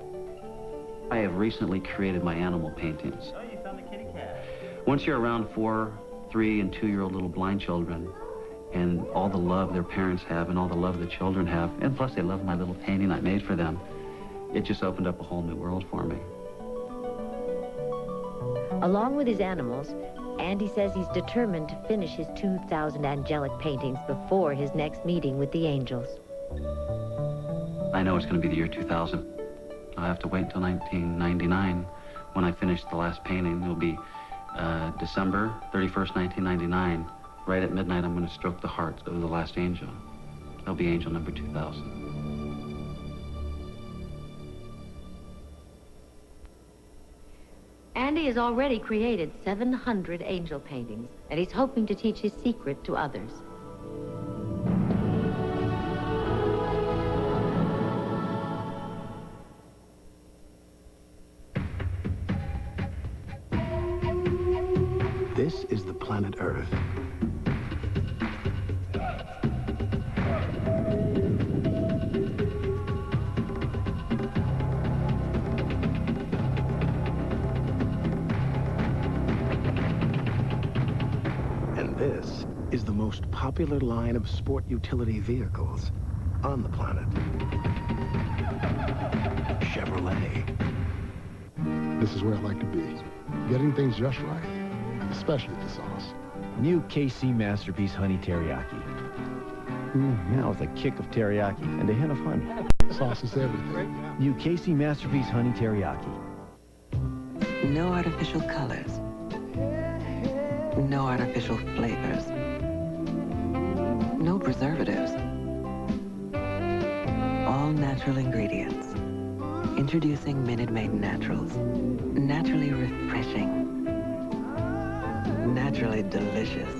I have recently created my animal paintings. Oh, you found the kitty cat. Once you're around 4, 3, and 2-year-old little blind children, and all the love their parents have and all the love the children have, and plus they love my little painting I made for them, it just opened up a whole new world for me. Along with his animals, Andy says he's determined to finish his 2,000 angelic paintings before his next meeting with the angels. I know it's going to be the year 2000. I'll have to wait until 1999 when I finish the last painting. It'll be December 31st, 1999. Right at midnight, I'm going to stroke the heart of the last angel. It'll be angel number 2000. Andy has already created 700 angel paintings, and he's hoping to teach his secret to others. This is the planet Earth. And this is the most popular line of sport utility vehicles on the planet. Chevrolet. This is where I like to be. Getting things just right, especially the sauce. New KC Masterpiece Honey Teriyaki. Now with a kick of teriyaki and a hint of honey. Sauce is everything. New KC Masterpiece Honey Teriyaki. No artificial colors. No artificial flavors. No preservatives. All natural ingredients. Introducing Minute Maid Naturals. Naturally refreshing. Naturally delicious.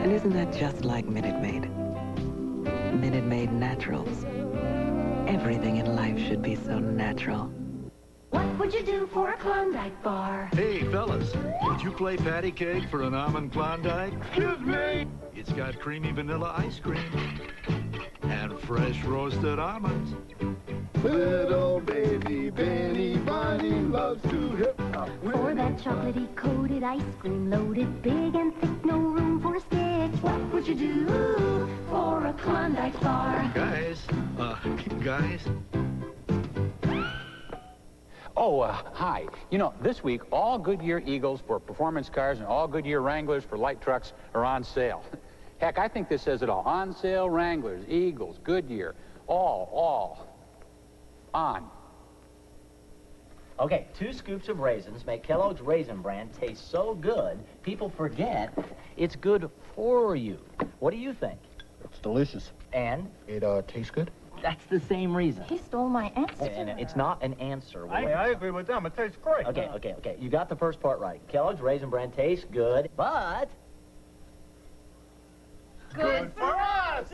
And isn't that just like Minute Maid? Minute Maid Naturals. Everything in life should be so natural. What would you do for a Klondike bar? Hey, fellas, would you play patty cake for an almond Klondike? Excuse me! It's got creamy vanilla ice cream and fresh roasted almonds. Little baby Benny Bunny loves to hip hop. For that chocolatey coated ice cream, loaded big and thick, no room for a stick. What would you do for a Klondike bar? Guys. Oh, hi. You know, this week, all Goodyear Eagles for performance cars and all Goodyear Wranglers for light trucks are on sale. Heck, I think this says it all. On sale Wranglers, Eagles, Goodyear, all on. Okay, 2 scoops of raisins make Kellogg's Raisin Bran taste so good, people forget it's good for you. What do you think? It's delicious. And? It tastes good. That's the same reason. He stole my answer. And it's not an answer. I agree with them. It tastes great. Okay. You got the first part right. Kellogg's Raisin Bran tastes good, but... Good for us!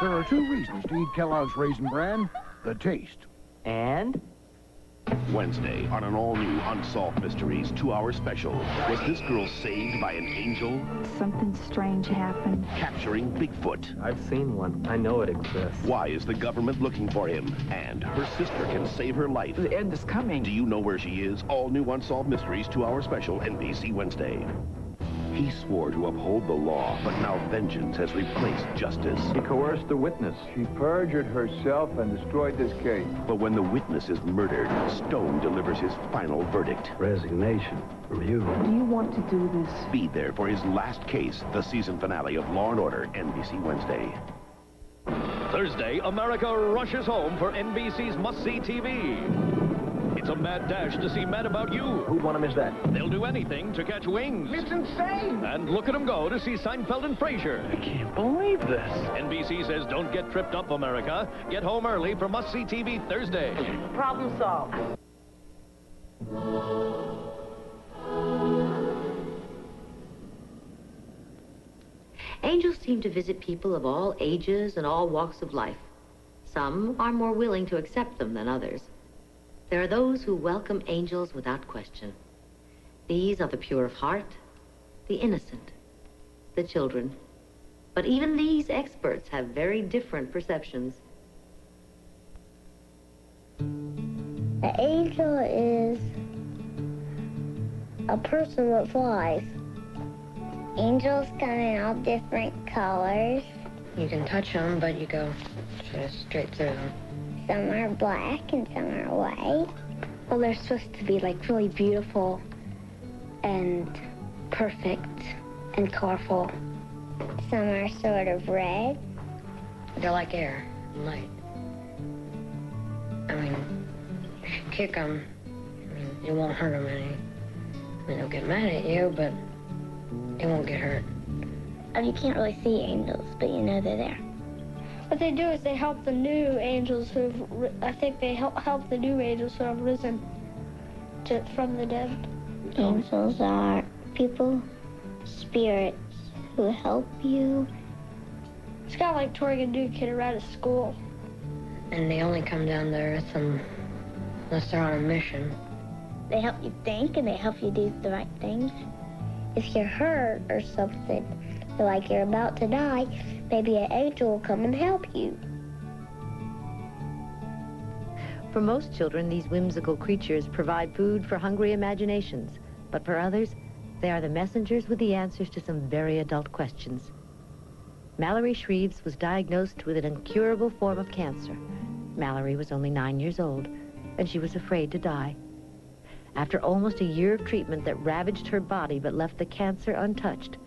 There are 2 reasons to eat Kellogg's Raisin Bran. The taste. And? Wednesday on an all-new Unsolved Mysteries 2-hour special. Was this girl saved by an angel? Something strange happened. Capturing Bigfoot. I've seen one. I know it exists. Why is the government looking for him? And her sister can save her life. The end is coming. Do you know where she is? All new Unsolved Mysteries 2-hour special, NBC Wednesday. He swore to uphold the law, but now vengeance has replaced justice. He coerced the witness. She perjured herself and destroyed this case. But when the witness is murdered, Stone delivers his final verdict. Resignation from you. Do you want to do this? Be there for his last case, the season finale of Law & Order, NBC Wednesday. Thursday, America rushes home for NBC's must-see TV. It's a mad dash to see Mad About You. Who'd want to miss that? They'll do anything to catch wings. It's insane! And look at them go to see Seinfeld and Frasier. I can't believe this. NBC says don't get tripped up, America. Get home early for must-see TV Thursday. Problem solved. Angels seem to visit people of all ages and all walks of life. Some are more willing to accept them than others. There are those who welcome angels without question. These are the pure of heart, the innocent, the children. But even these experts have very different perceptions. An angel is a person that flies. Angels come in all different colors. You can touch them, but you go just straight through them. Some are black and some are white. Well, they're supposed to be like really beautiful and perfect and colorful. Some are sort of red. They're like air and light. I mean, if you kick them, you won't hurt them any. I mean, they'll get mad at you, but they won't get hurt. And you can't really see angels, but you know they're there. What they do is they help the new angels I think they help the new angels who have risen from the dead. Angels are people, spirits who help you. It's kind of like touring a new kid around at school. And they only come down to Earth unless they're on a mission. They help you think and they help you do the right things. If you're hurt or something, like you're about to die, maybe an angel will come and help you. For most children, these whimsical creatures provide food for hungry imaginations. But for others, they are the messengers with the answers to some very adult questions. Mallory Shreves was diagnosed with an incurable form of cancer. Mallory was only 9 years old, and she was afraid to die. After almost a year of treatment that ravaged her body but left the cancer untouched,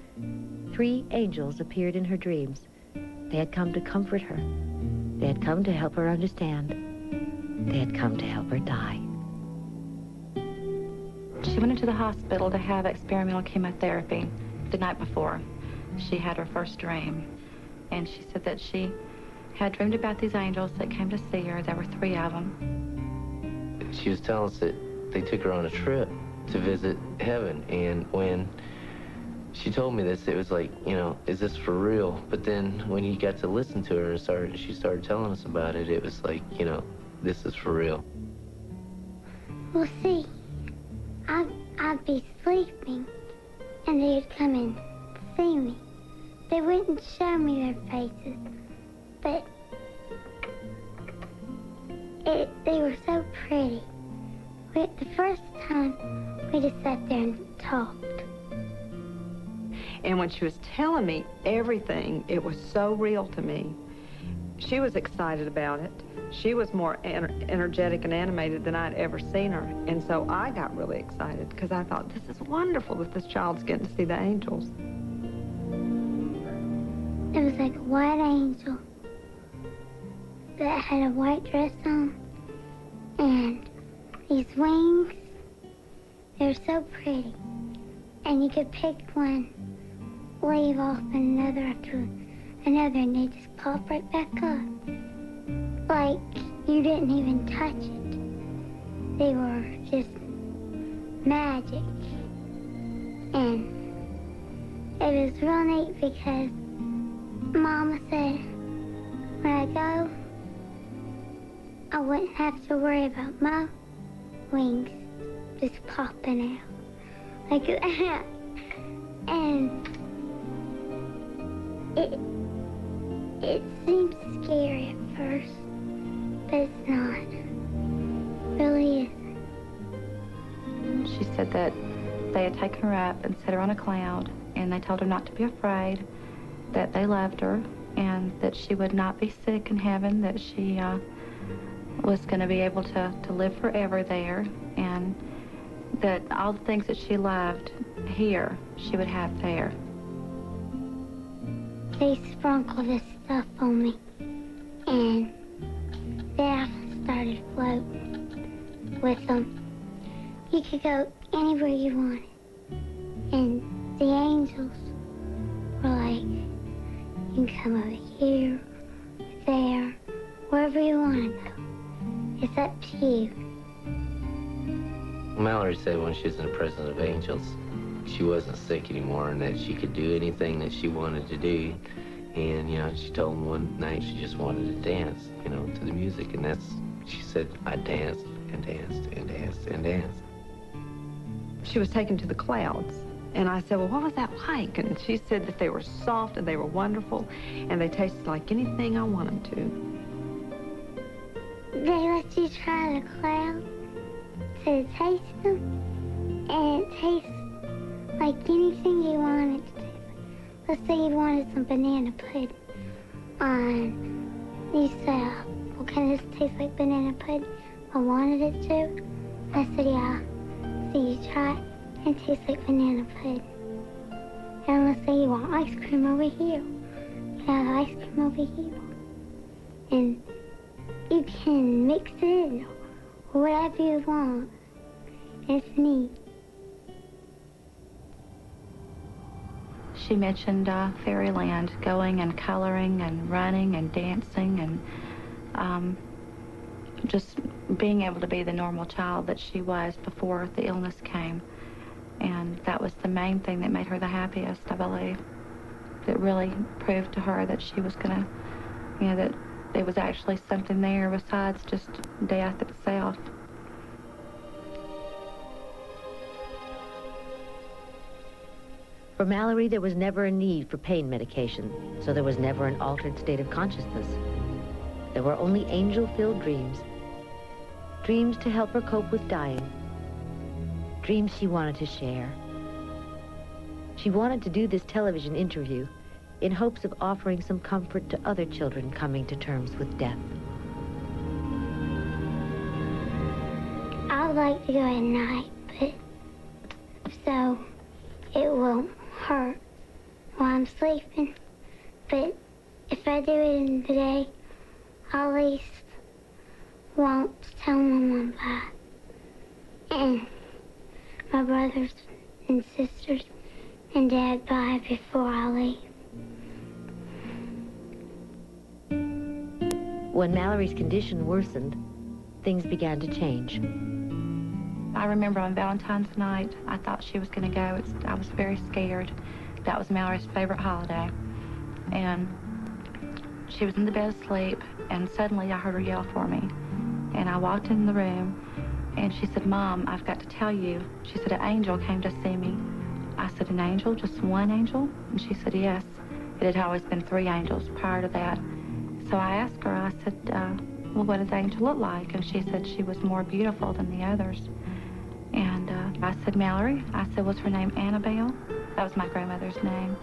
3 angels appeared in her dreams. They had come to comfort her. They had come to help her understand. They had come to help her die. She went into the hospital to have experimental chemotherapy the night before. She had her first dream, and she said that she had dreamed about these angels that came to see her. There were 3 of them. She was telling us that they took her on a trip to visit heaven, and when she told me this, it was like, you know, is this for real? But then when you got to listen to her and she started telling us about it, it was like, you know, this is for real. Well, see, I'd be sleeping, and they'd come and see me. They wouldn't show me their faces, but they were so pretty. The first time, we just sat there and talked. And when she was telling me everything, it was so real to me. She was excited about it. She was more energetic and animated than I'd ever seen her. And so I got really excited because I thought, this is wonderful that this child's getting to see the angels. It was like a white angel that had a white dress on and these wings. They were so pretty. And you could pick one, leave off another after another, and they just pop right back up. Like you didn't even touch it. They were just magic. And it was real neat because Mama said when I go, I wouldn't have to worry about my wings just popping out like that. And it seems scary at first, but it's not. It really isn't. She said that they had taken her up and set her on a cloud, and they told her not to be afraid, that they loved her, and that she would not be sick in heaven, that she was going to be able to live forever there, and that all the things that she loved here, she would have there. They sprinkled this stuff on me, and then I started floating. with them. You could go anywhere you wanted. And the angels were like, you can come over here, there, wherever you want to go. It's up to you. Mallory said when she was in the presence of angels, she wasn't sick anymore and that she could do anything that she wanted to do. And, you know, she told me one night she just wanted to dance, you know, to the music. And she said, I danced and danced and danced and danced. She was taken to the clouds. And I said, well, what was that like? And she said that they were soft and they were wonderful and they tasted like anything I want them to. They let you try the clouds to taste them, and it tastes like anything you want it to taste like. Let's say you wanted some banana pudding, and you said, well, can this taste like banana pudding? I wanted it to. I said, yeah. So you try it, and it tastes like banana pudding. And let's say you want ice cream over here. You have ice cream over here. And you can mix it in, whatever you want. It's neat. She mentioned fairyland, going and coloring and running and dancing and just being able to be the normal child that she was before the illness came. And that was the main thing that made her the happiest, I believe. That really proved to her that she was gonna, you know, that there was actually something there besides just death itself. For Mallory, there was never a need for pain medication, so there was never an altered state of consciousness. There were only angel-filled dreams. Dreams to help her cope with dying. Dreams she wanted to share. She wanted to do this television interview in hopes of offering some comfort to other children coming to terms with death. I would like to go at night, but so it won't hurt while I'm sleeping. But if I do it in the day, I at least won't tell Mom bye. And my brothers and sisters and Dad bye before I leave. When Mallory's condition worsened, things began to change. I remember on Valentine's night, I thought she was going to go. I was very scared. That was Mallory's favorite holiday. And she was in the bed asleep, and suddenly I heard her yell for me. And I walked in the room, and she said, Mom, I've got to tell you. She said, an angel came to see me. I said, an angel? Just one angel? And she said, yes. It had always been 3 angels prior to that. So I asked her, I said, well, what does the angel look like? And she said she was more beautiful than the others. And I said, Mallory? I said, was her name Annabelle? That was my grandmother's name.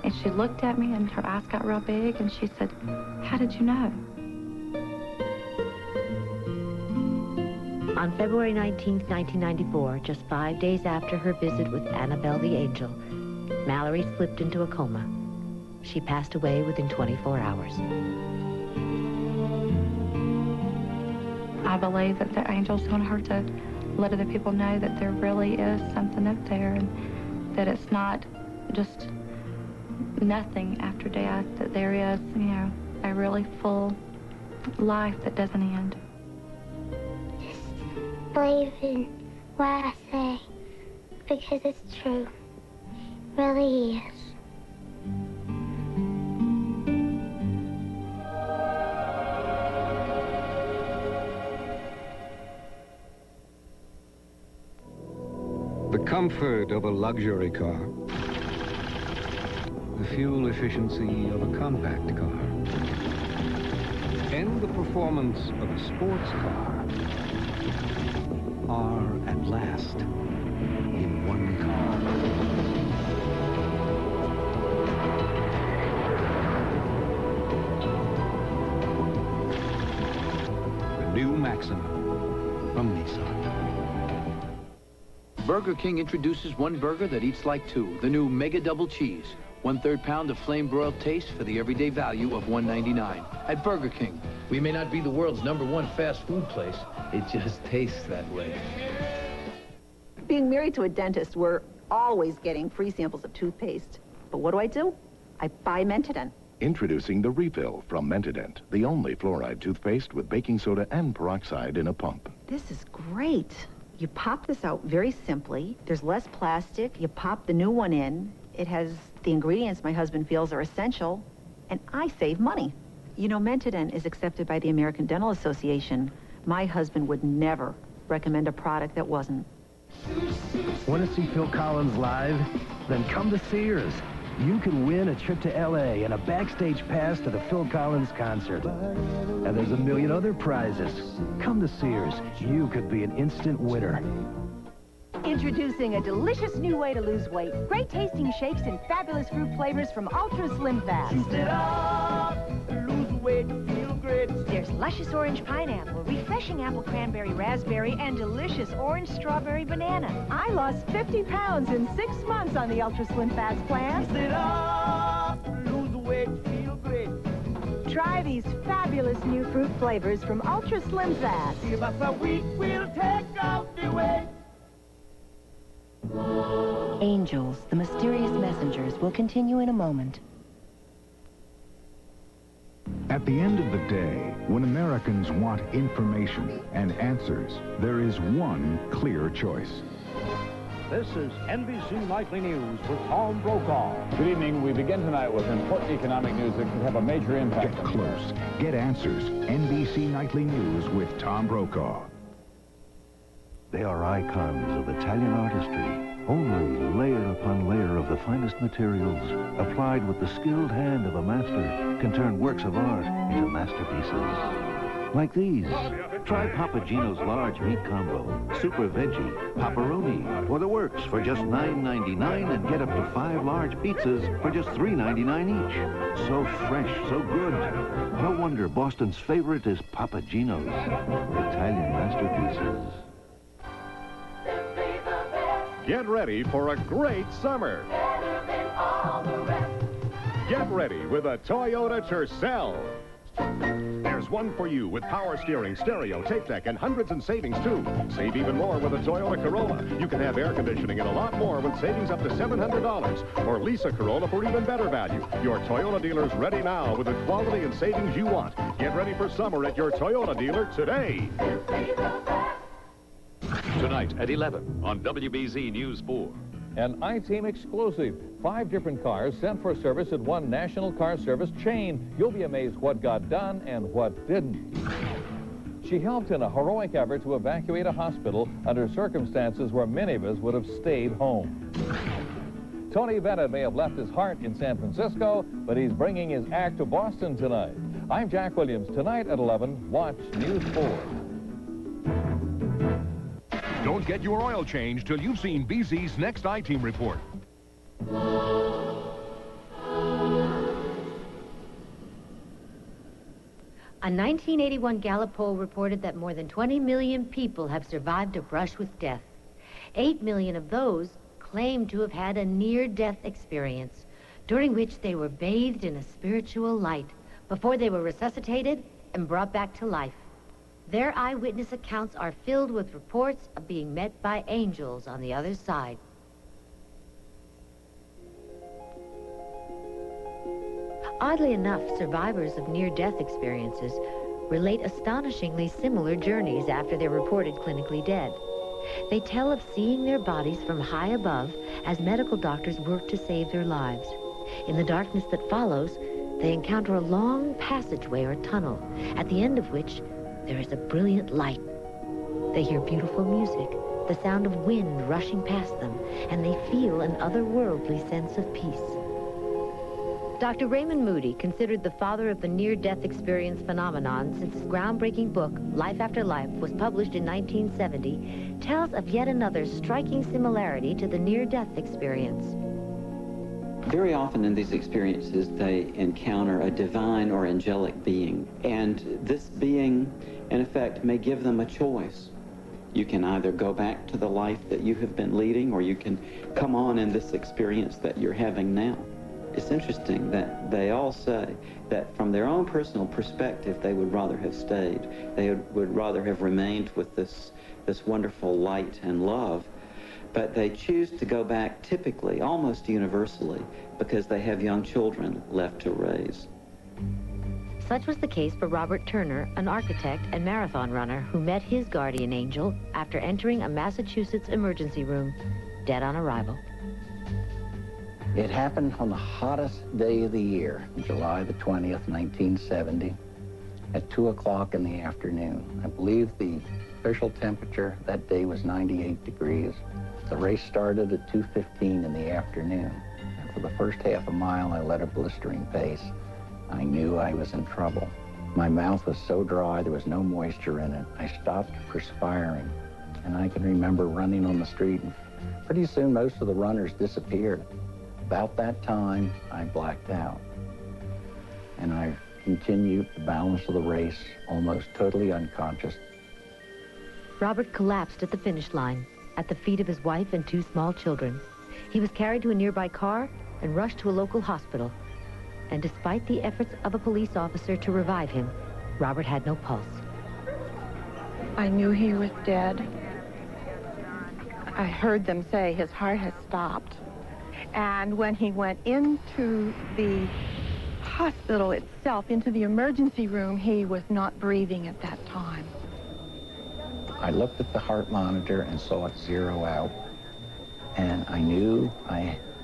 And she looked at me, and her eyes got real big, and she said, how did you know? On February 19th, 1994, just 5 days after her visit with Annabelle the angel, Mallory slipped into a coma. She passed away within 24 hours. I believe that the angels want her to let other people know that there really is something up there, and that it's not just nothing after death, that there is, you know, a really full life that doesn't end. Just believe in what I say, because it's true. It really is. The comfort of a luxury car. The fuel efficiency of a compact car. And the performance of a sports car are at last in one car. The new Maxima from Nissan. Burger King introduces one burger that eats like two, the new Mega Double Cheese. 1/3 pound of flame-broiled taste for the everyday value of $1.99 at Burger King. We may not be the world's #1 fast food place. It just tastes that way. Being married to a dentist, we're always getting free samples of toothpaste. But what do? I buy Mentadent. Introducing the Refill from Mentadent, the only fluoride toothpaste with baking soda and peroxide in a pump. This is great. You pop this out very simply. There's less plastic. You pop the new one in. It has the ingredients my husband feels are essential, and I save money. You know, Mentadent is accepted by the American Dental Association. My husband would never recommend a product that wasn't. Want to see Phil Collins live? Then come to Sears. You can win a trip to L.A. and a backstage pass to the Phil Collins concert. And there's a million other prizes. Come to Sears. You could be an instant winner. Introducing a delicious new way to lose weight. Great tasting shakes and fabulous fruit flavors from Ultra Slim Fast. Juice it up, lose weight, feel great. There's luscious orange pineapple, refreshing apple cranberry raspberry, and delicious orange strawberry banana. I lost 50 pounds in 6 months on the Ultra Slim Fast plan. Juice it up, lose weight, feel great. Try these fabulous new fruit flavors from Ultra Slim Fast. Give us a week, we'll take out the weight. Angels, the mysterious messengers, will continue in a moment. At the end of the day, when Americans want information and answers, there is one clear choice. This is NBC Nightly News with Tom Brokaw. Good evening. We begin tonight with important economic news that could have a major impact. Get close. Get answers. NBC Nightly News with Tom Brokaw. They are icons of Italian artistry, only layer upon layer of the finest materials, applied with the skilled hand of a master, can turn works of art into masterpieces. Like these. Try Papa Gino's large meat combo, super veggie, pepperoni, or the works for just $9.99 and get up to 5 large pizzas for just $3.99 each. So fresh, so good. No wonder Boston's favorite is Papa Gino's. Italian masterpieces. Get ready for a great summer. Get ready with a Toyota Tercel. There's one for you with power steering, stereo, tape deck, and hundreds in savings, too. Save even more with a Toyota Corolla. You can have air conditioning and a lot more with savings up to $700. Or lease a Corolla for even better value. Your Toyota dealer's ready now with the quality and savings you want. Get ready for summer at your Toyota dealer today. Tonight at 11 on WBZ News 4. An I-Team exclusive. 5 different cars sent for service at one national car service chain. You'll be amazed what got done and what didn't. She helped in a heroic effort to evacuate a hospital under circumstances where many of us would have stayed home. Tony Bennett may have left his heart in San Francisco, but he's bringing his act to Boston tonight. I'm Jack Williams. Tonight at 11, watch News 4. Don't get your oil change till you've seen BZ's next I-Team report. A 1981 Gallup poll reported that more than 20 million people have survived a brush with death. 8 million of those claim to have had a near-death experience, during which they were bathed in a spiritual light before they were resuscitated and brought back to life. Their eyewitness accounts are filled with reports of being met by angels on the other side. Oddly enough, survivors of near-death experiences relate astonishingly similar journeys after they're reported clinically dead. They tell of seeing their bodies from high above as medical doctors work to save their lives. In the darkness that follows, they encounter a long passageway or tunnel, at the end of which there is a brilliant light. They hear beautiful music, the sound of wind rushing past them, and they feel an otherworldly sense of peace. Dr. Raymond Moody, considered the father of the near-death experience phenomenon since his groundbreaking book, Life After Life, was published in 1970, tells of yet another striking similarity to the near-death experience. Very often in these experiences, they encounter a divine or angelic being. And this being, in effect, may give them a choice. You can either go back to the life that you have been leading, or you can come on in this experience that you're having now. It's interesting that they all say that from their own personal perspective, they would rather have stayed. They would rather have remained with this wonderful light and love. But they choose to go back typically, almost universally, because they have young children left to raise. Such was the case for Robert Turner, an architect and marathon runner who met his guardian angel after entering a Massachusetts emergency room, dead on arrival. It happened on the hottest day of the year, July the 20th, 1970, at 2 o'clock in the afternoon. I believe the official temperature that day was 98 degrees. The race started at 2:15 in the afternoon. And for the first half a mile, I led a blistering pace. I knew I was in trouble. My mouth was so dry, there was no moisture in it. I stopped perspiring, and I can remember running on the street, and pretty soon most of the runners disappeared. About that time, I blacked out, and I continued the balance of the race almost totally unconscious. Robert collapsed at the finish line, at the feet of his wife and 2 small children. He was carried to a nearby car and rushed to a local hospital. And despite the efforts of a police officer to revive him, Robert had no pulse. I knew he was dead. I heard them say his heart had stopped. And when he went into the hospital itself, into the emergency room, he was not breathing at that time. I looked at the heart monitor and saw it zero out, and I knew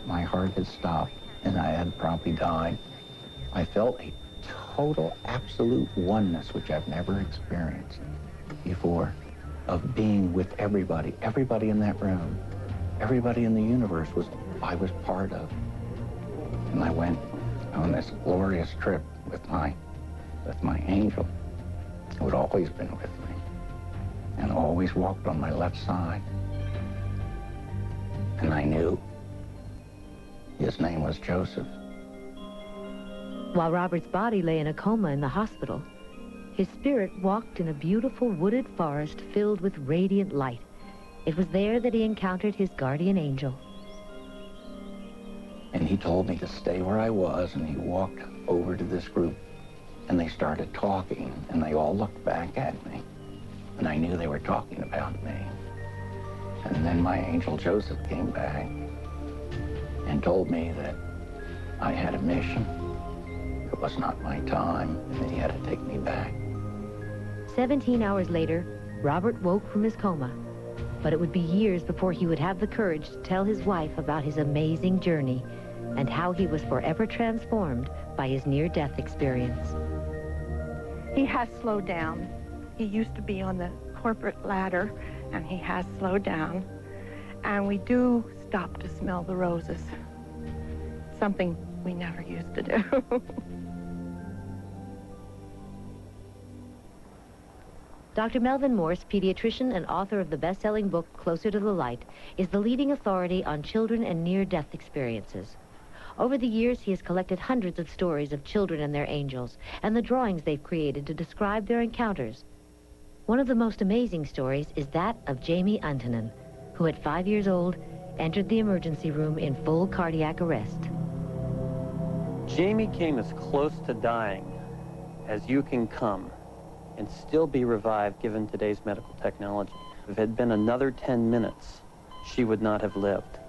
my heart had stopped and I had probably died. I felt a total, absolute oneness, which I've never experienced before, of being with everybody in that room, everybody in the universe I was part of. And I went on this glorious trip with my angel, who had always been with me and always walked on my left side. And I knew his name was Joseph. While Robert's body lay in a coma in the hospital, his spirit walked in a beautiful wooded forest filled with radiant light. It was there that he encountered his guardian angel. And he told me to stay where I was, and he walked over to this group, and they started talking, and they all looked back at me. And I knew they were talking about me. And then my angel Joseph came back and told me that I had a mission. It was not my time, and that he had to take me back. 17 hours later, Robert woke from his coma. But it would be years before he would have the courage to tell his wife about his amazing journey and how he was forever transformed by his near-death experience. He has slowed down. He used to be on the corporate ladder, and he has slowed down. And we do stop to smell the roses, something we never used to do. Dr. Melvin Morse, pediatrician and author of the best-selling book Closer to the Light, is the leading authority on children and near-death experiences. Over the years, he has collected hundreds of stories of children and their angels and the drawings they've created to describe their encounters. One of the most amazing stories is that of Jamie Untonen, who at 5 years old entered the emergency room in full cardiac arrest. Jamie came as close to dying as you can come and still be revived given today's medical technology. If it had been another 10 minutes, she would not have lived.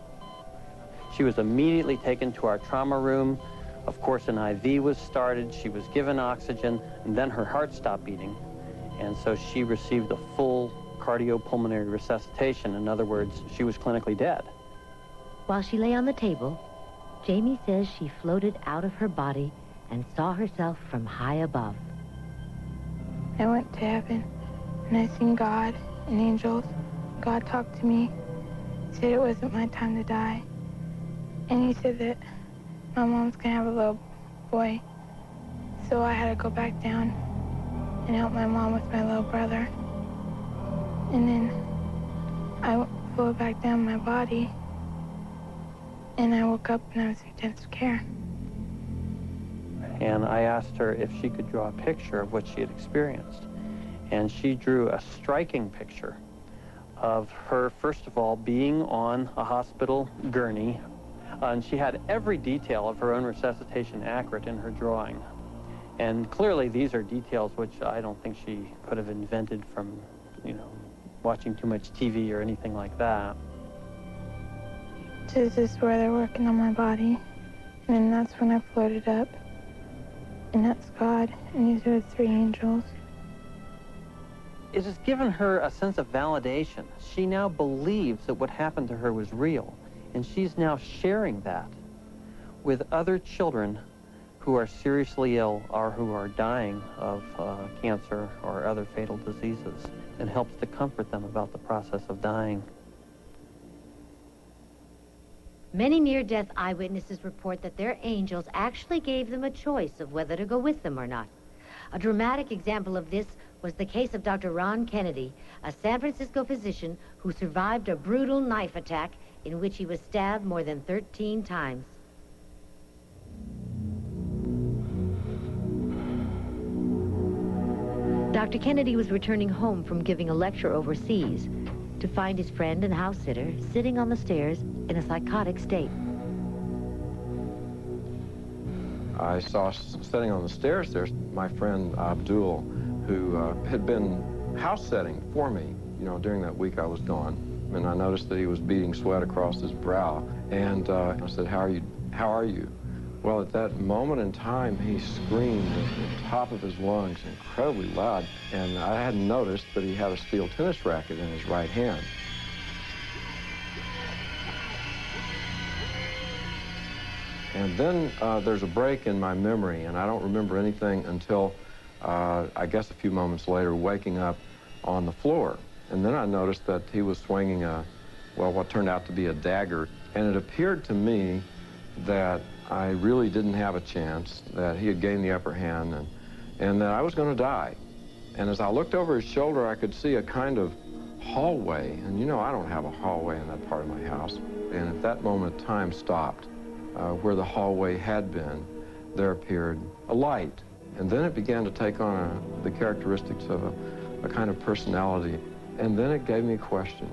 She was immediately taken to our trauma room. Of course, an IV was started. She was given oxygen, and then her heart stopped beating. And so she received a full cardiopulmonary resuscitation. In other words, she was clinically dead. While she lay on the table, Jamie says she floated out of her body and saw herself from high above. I went to heaven, and I seen God and angels. God talked to me, said it wasn't my time to die. And he said that my mom's gonna have a little boy. So I had to go back down and help my mom with my little brother. And then I flew back down my body, and I woke up and I was in intensive care. And I asked her if she could draw a picture of what she had experienced. And she drew a striking picture of her, first of all, being on a hospital gurney, And she had every detail of her own resuscitation accurate in her drawing. And clearly these are details which I don't think she could have invented from, you know, watching too much TV or anything like that. This is where they're working on my body. And then that's when I floated up. And that's God, and these are the 3 angels. It has given her a sense of validation. She now believes that what happened to her was real, and she's now sharing that with other children who are seriously ill or who are dying of cancer or other fatal diseases, and helps to comfort them about the process of dying. Many near-death eyewitnesses report that their angels actually gave them a choice of whether to go with them or not. A dramatic example of this was the case of Dr. Ron Kennedy, a San Francisco physician who survived a brutal knife attack in which he was stabbed more than 13 times. Dr. Kennedy was returning home from giving a lecture overseas to find his friend and house sitter sitting on the stairs in a psychotic state. I saw sitting on the stairs there's my friend Abdul, who had been house setting for me, you know, during that week I was gone. And I noticed that he was beating sweat across his brow. And I said, how are you? Well, at that moment in time, he screamed at the top of his lungs, incredibly loud. And I hadn't noticed that he had a steel tennis racket in his right hand. And then there's a break in my memory, and I don't remember anything until, I guess a few moments later, waking up on the floor. And then I noticed that he was swinging what turned out to be a dagger. And it appeared to me that I really didn't have a chance, that he had gained the upper hand, and that I was going to die. And as I looked over his shoulder, I could see a kind of hallway. And you know, I don't have a hallway in that part of my house. And at that moment, time stopped. Where the hallway had been, there appeared a light. And then it began to take on the characteristics of a kind of personality. And then it gave me a question.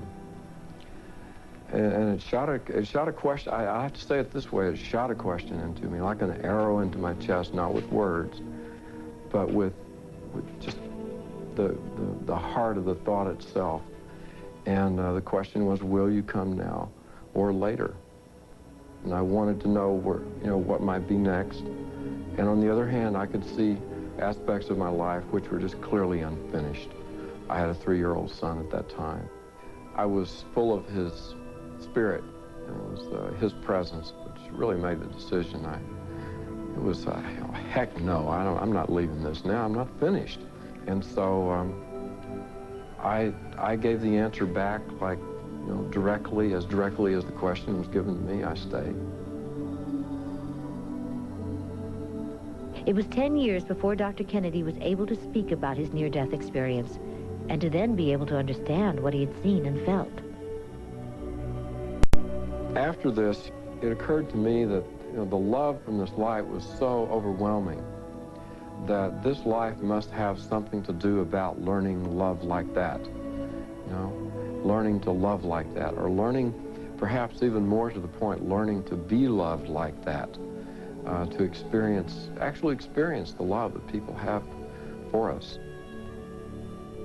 And it shot a question. I have to say it this way, it shot a question into me, like an arrow into my chest, not with words, but with just the heart of the thought itself. And the question was, will you come now or later? And I wanted to know what might be next. And on the other hand, I could see aspects of my life which were just clearly unfinished. I had a 3-year-old son at that time. I was full of his spirit, and it was his presence which really made the decision. It was, heck no, I'm not leaving this now, I'm not finished. And so I gave the answer back, like, you know, directly as the question was given to me. I stayed. It was 10 years before Dr. Kennedy was able to speak about his near-death experience and to then be able to understand what he had seen and felt. After this, it occurred to me that, you know, the love from this light was so overwhelming that this life must have something to do about learning love like that, you know, learning to love like that, or learning, perhaps even more to the point, learning to be loved like that, to actually experience the love that people have for us.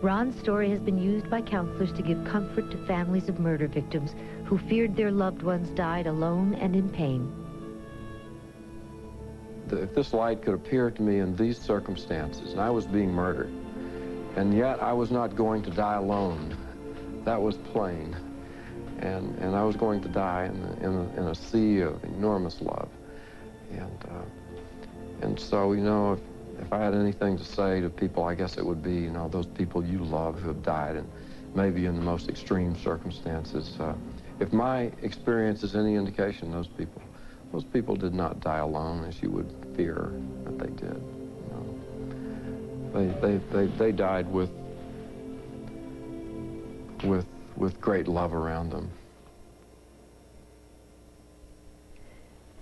Ron's story has been used by counselors to give comfort to families of murder victims who feared their loved ones died alone and in pain. If this light could appear to me in these circumstances, and I was being murdered, and yet I was not going to die alone, that was plain. And I was going to die in a sea of enormous love. And so, you know, if I had anything to say to people, I guess it would be, you know, those people you love who have died, and maybe in the most extreme circumstances. If my experience is any indication, those people did not die alone, as you would fear that they did. You know, they died with great love around them.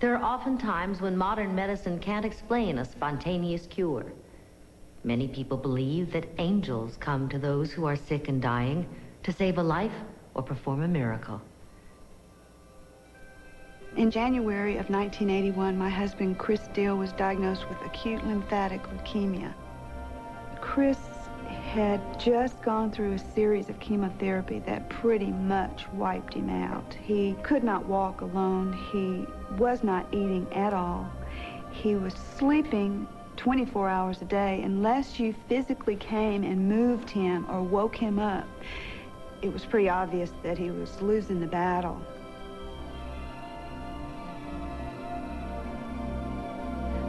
There are often times when modern medicine can't explain a spontaneous cure. Many people believe that angels come to those who are sick and dying to save a life or perform a miracle. In January of 1981, my husband, Chris Deal, was diagnosed with acute lymphatic leukemia. Chris had just gone through a series of chemotherapy that pretty much wiped him out. He could not walk alone. He was not eating at all. He was sleeping 24 hours a day. Unless you physically came and moved him or woke him up, it was pretty obvious that he was losing the battle.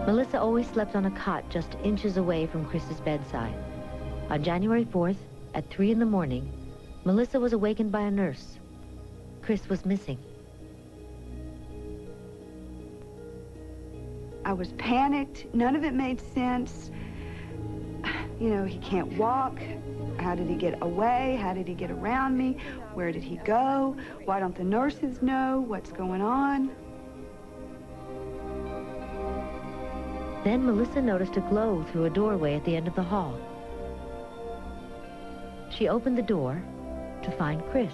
Melissa always slept on a cot just inches away from Chris's bedside. On January 4th, at 3 in the morning, Melissa was awakened by a nurse. Chris was missing. I was panicked. None of it made sense. You know, he can't walk. How did he get away? How did he get around me? Where did he go? Why don't the nurses know what's going on? Then Melissa noticed a glow through a doorway at the end of the hall. She opened the door to find Chris.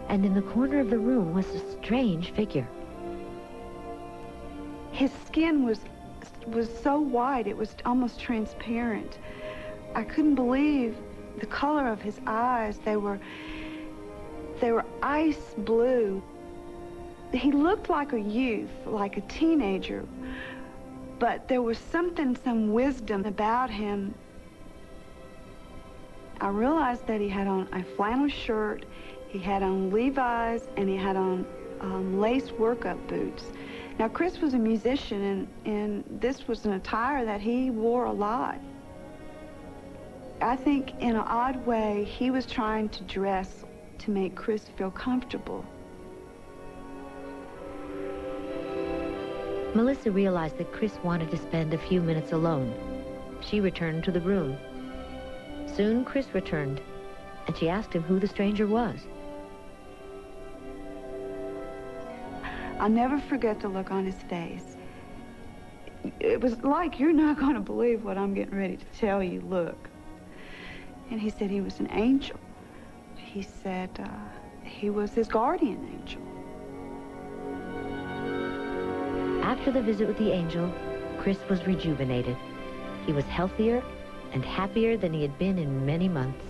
And in the corner of the room was a strange figure. His skin was so white, it was almost transparent. I couldn't believe the color of his eyes. They were ice blue. He looked like a youth, like a teenager, but there was some wisdom about him. I realized that he had on a flannel shirt, he had on Levi's, and he had on lace workup boots. Now, Chris was a musician, and this was an attire that he wore a lot. I think, in an odd way, he was trying to dress to make Chris feel comfortable. Melissa realized that Chris wanted to spend a few minutes alone. She returned to the room. Soon, Chris returned, and she asked him who the stranger was. I'll never forget the look on his face. It was like, you're not going to believe what I'm getting ready to tell you, look. And he said he was an angel. He said he was his guardian angel. After the visit with the angel, Chris was rejuvenated. He was healthier and happier than he had been in many months.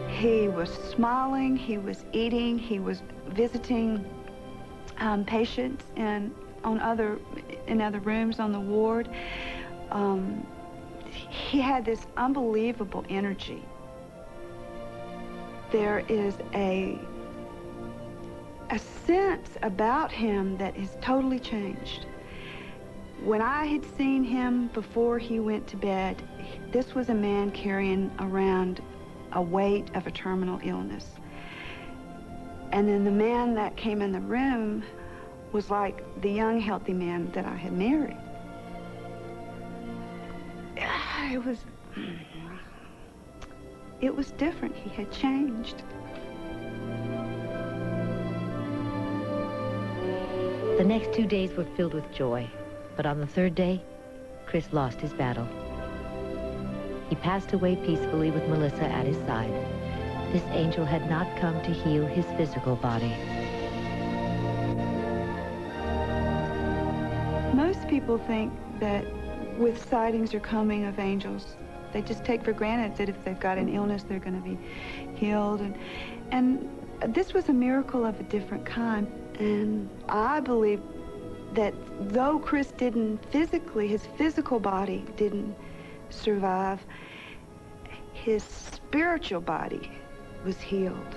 He was smiling, he was eating, he was visiting patients in other rooms on the ward. He had this unbelievable energy. There is a sense about him that is totally changed. When I had seen him before he went to bed, this was a man carrying around a weight of a terminal illness. And then the man that came in the room was like the young, healthy man that I had married. It was different. He had changed. The next 2 days were filled with joy, but on the third day, Chris lost his battle. He passed away peacefully with Melissa at his side. This angel had not come to heal his physical body. Most people think that with sightings or coming of angels, they just take for granted that if they've got an illness, they're going to be healed. And this was a miracle of a different kind. And I believe that though Chris didn't physically, his physical body didn't survive, his spiritual body was healed.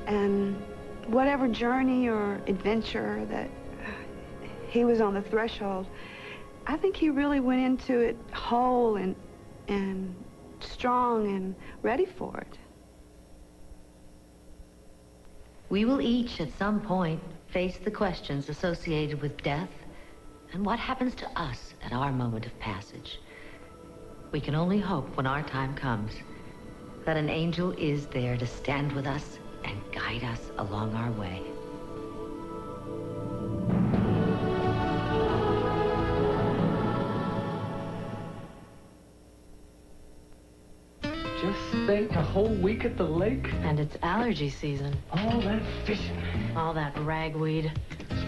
And whatever journey or adventure that he was on the threshold, I think he really went into it whole and strong and ready for it. We will each, at some point, face the questions associated with death and what happens to us at our moment of passage. We can only hope when our time comes that an angel is there to stand with us and guide us along our way. Just Stay a whole week at the lake? And it's allergy season. All that fishing. All that ragweed.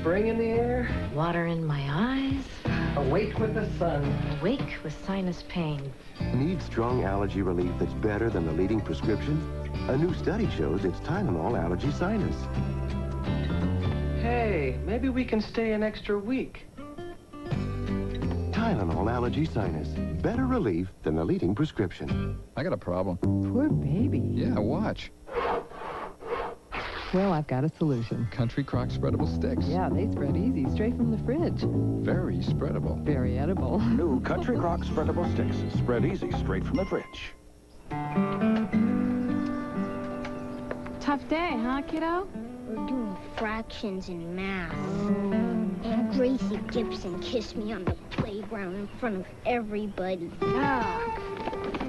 Spring in the air. Water in my eyes. Awake with the sun. Awake with sinus pain. Need strong allergy relief that's better than the leading prescription? A new study shows it's Tylenol Allergy Sinus. Hey, maybe we can stay an extra week. Tylenol Allergy Sinus. Better relief than the leading prescription. I got a problem. Poor baby. Yeah, watch. Well, I've got a solution. Country Crock spreadable sticks. Yeah, they spread easy, straight from the fridge. Very spreadable. Very edible. New Country Crock spreadable sticks. Spread easy, straight from the fridge. Tough day, huh, kiddo? We're doing fractions and math. And Gracie Gibson kissed me on the playground in front of everybody. Ah,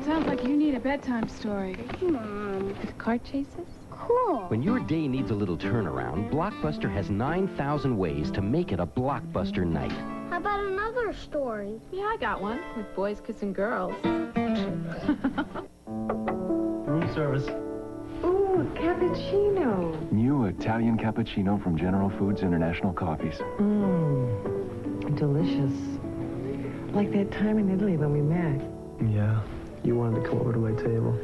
sounds like you need a bedtime story. Mom. Car chases? Cool. When your day needs a little turnaround, Blockbuster has 9,000 ways to make it a Blockbuster night. How about another story? Yeah, I got one. With boys kissing girls. Room service. Ooh, cappuccino. New Italian cappuccino from General Foods International Coffees. Mmm, delicious. Like that time in Italy when we met. Yeah, you wanted to come over to my table.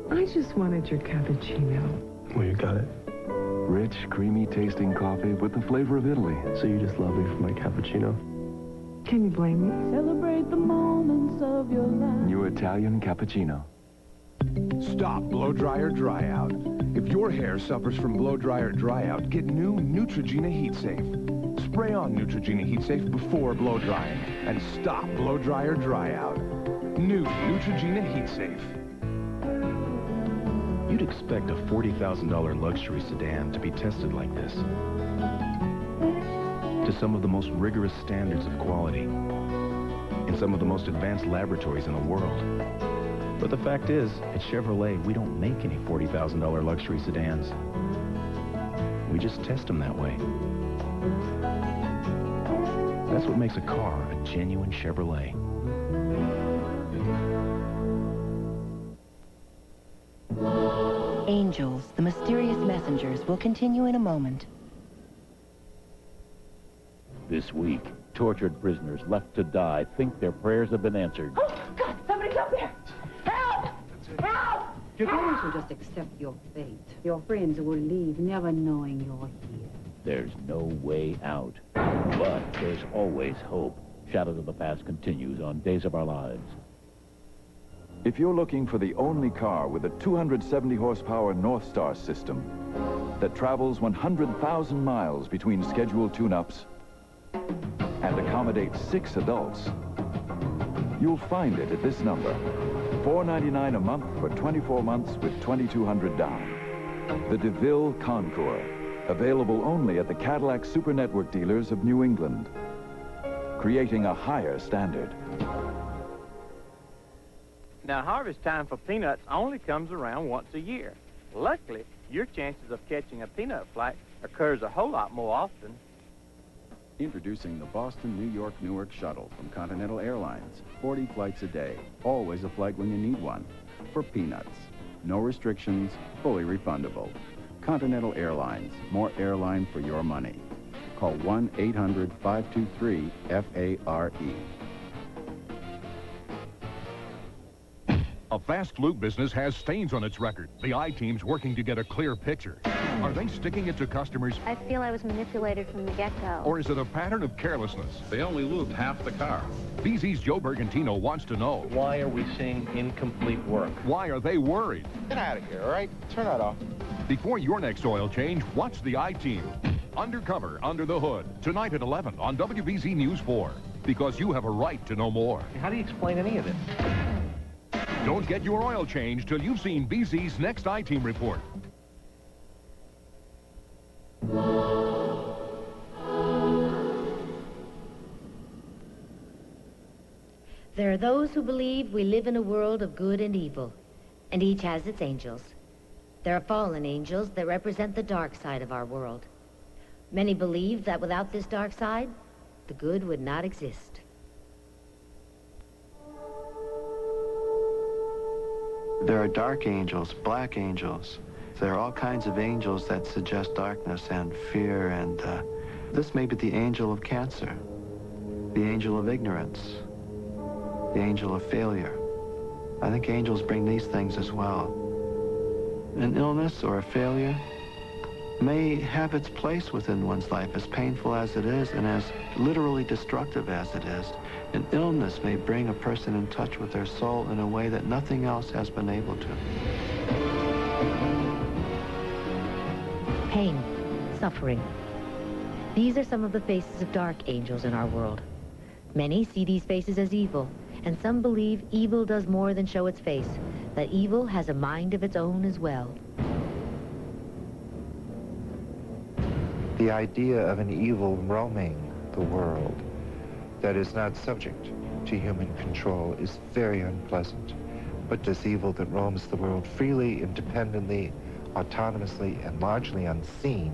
I just wanted your cappuccino. Well, you got it. Rich, creamy tasting coffee with the flavor of Italy. So you just love me for my cappuccino? Can you blame me? Celebrate the moments of your life. New Italian cappuccino. Stop blow dryer dry out. If your hair suffers from blow dryer dry out, get new Neutrogena Heat Safe. Spray on Neutrogena Heat Safe before blow drying and stop blow dryer dry out. New Neutrogena Heat Safe. You'd expect a $40,000 luxury sedan to be tested like this. To some of the most rigorous standards of quality. In some of the most advanced laboratories in the world. But the fact is, at Chevrolet, we don't make any $40,000 luxury sedans. We just test them that way. That's what makes a car a genuine Chevrolet. Angels, the mysterious messengers, will continue in a moment. This week, tortured prisoners left to die think their prayers have been answered. Oh, God, somebody's up there! Help! Help! You're going to just accept your fate. Your friends will leave never knowing you're here. There's no way out. But there's always hope. Shadows of the Past continues on Days of Our Lives. If you're looking for the only car with a 270 horsepower North Star system that travels 100,000 miles between scheduled tune-ups and accommodates 6 adults, you'll find it at this number. $499 a month for 24 months with $2,200 down. The DeVille Concours, available only at the Cadillac Super Network dealers of New England, creating a higher standard. Now, harvest time for peanuts only comes around once a year. Luckily, your chances of catching a peanut flight occurs a whole lot more often. Introducing the Boston, New York, Newark shuttle from Continental Airlines. 40 flights a day. Always a flight when you need one. For peanuts. No restrictions, fully refundable. Continental Airlines. More airline for your money. Call 1-800-523-FARE. A fast food business has stains on its record. The I-Team's working to get a clear picture. Are they sticking it to customers? I feel I was manipulated from the get-go. Or is it a pattern of carelessness? They only lubed half the car. BZ's Joe Bergantino wants to know. Why are we seeing incomplete work? Why are they worried? Get out of here, all right? Turn that off. Before your next oil change, watch the I-Team. Undercover, Under the Hood. Tonight at 11 on WBZ News 4. Because you have a right to know more. How do you explain any of this? Don't get your oil change till you've seen BZ's next I-Team report. There are those who believe we live in a world of good and evil, and each has its angels. There are fallen angels that represent the dark side of our world. Many believe that without this dark side, the good would not exist. There are dark angels, black angels. There are all kinds of angels that suggest darkness and fear, and this may be the angel of cancer, the angel of ignorance, the angel of failure. I think angels bring these things as well. An illness or a failure may have its place within one's life, as painful as it is and as literally destructive as it is. An illness may bring a person in touch with their soul in a way that nothing else has been able to. Pain, suffering. These are some of the faces of dark angels in our world. Many see these faces as evil, and some believe evil does more than show its face, that evil has a mind of its own as well. The idea of an evil roaming the world that is not subject to human control is very unpleasant. But this evil that roams the world freely, independently, autonomously, and largely unseen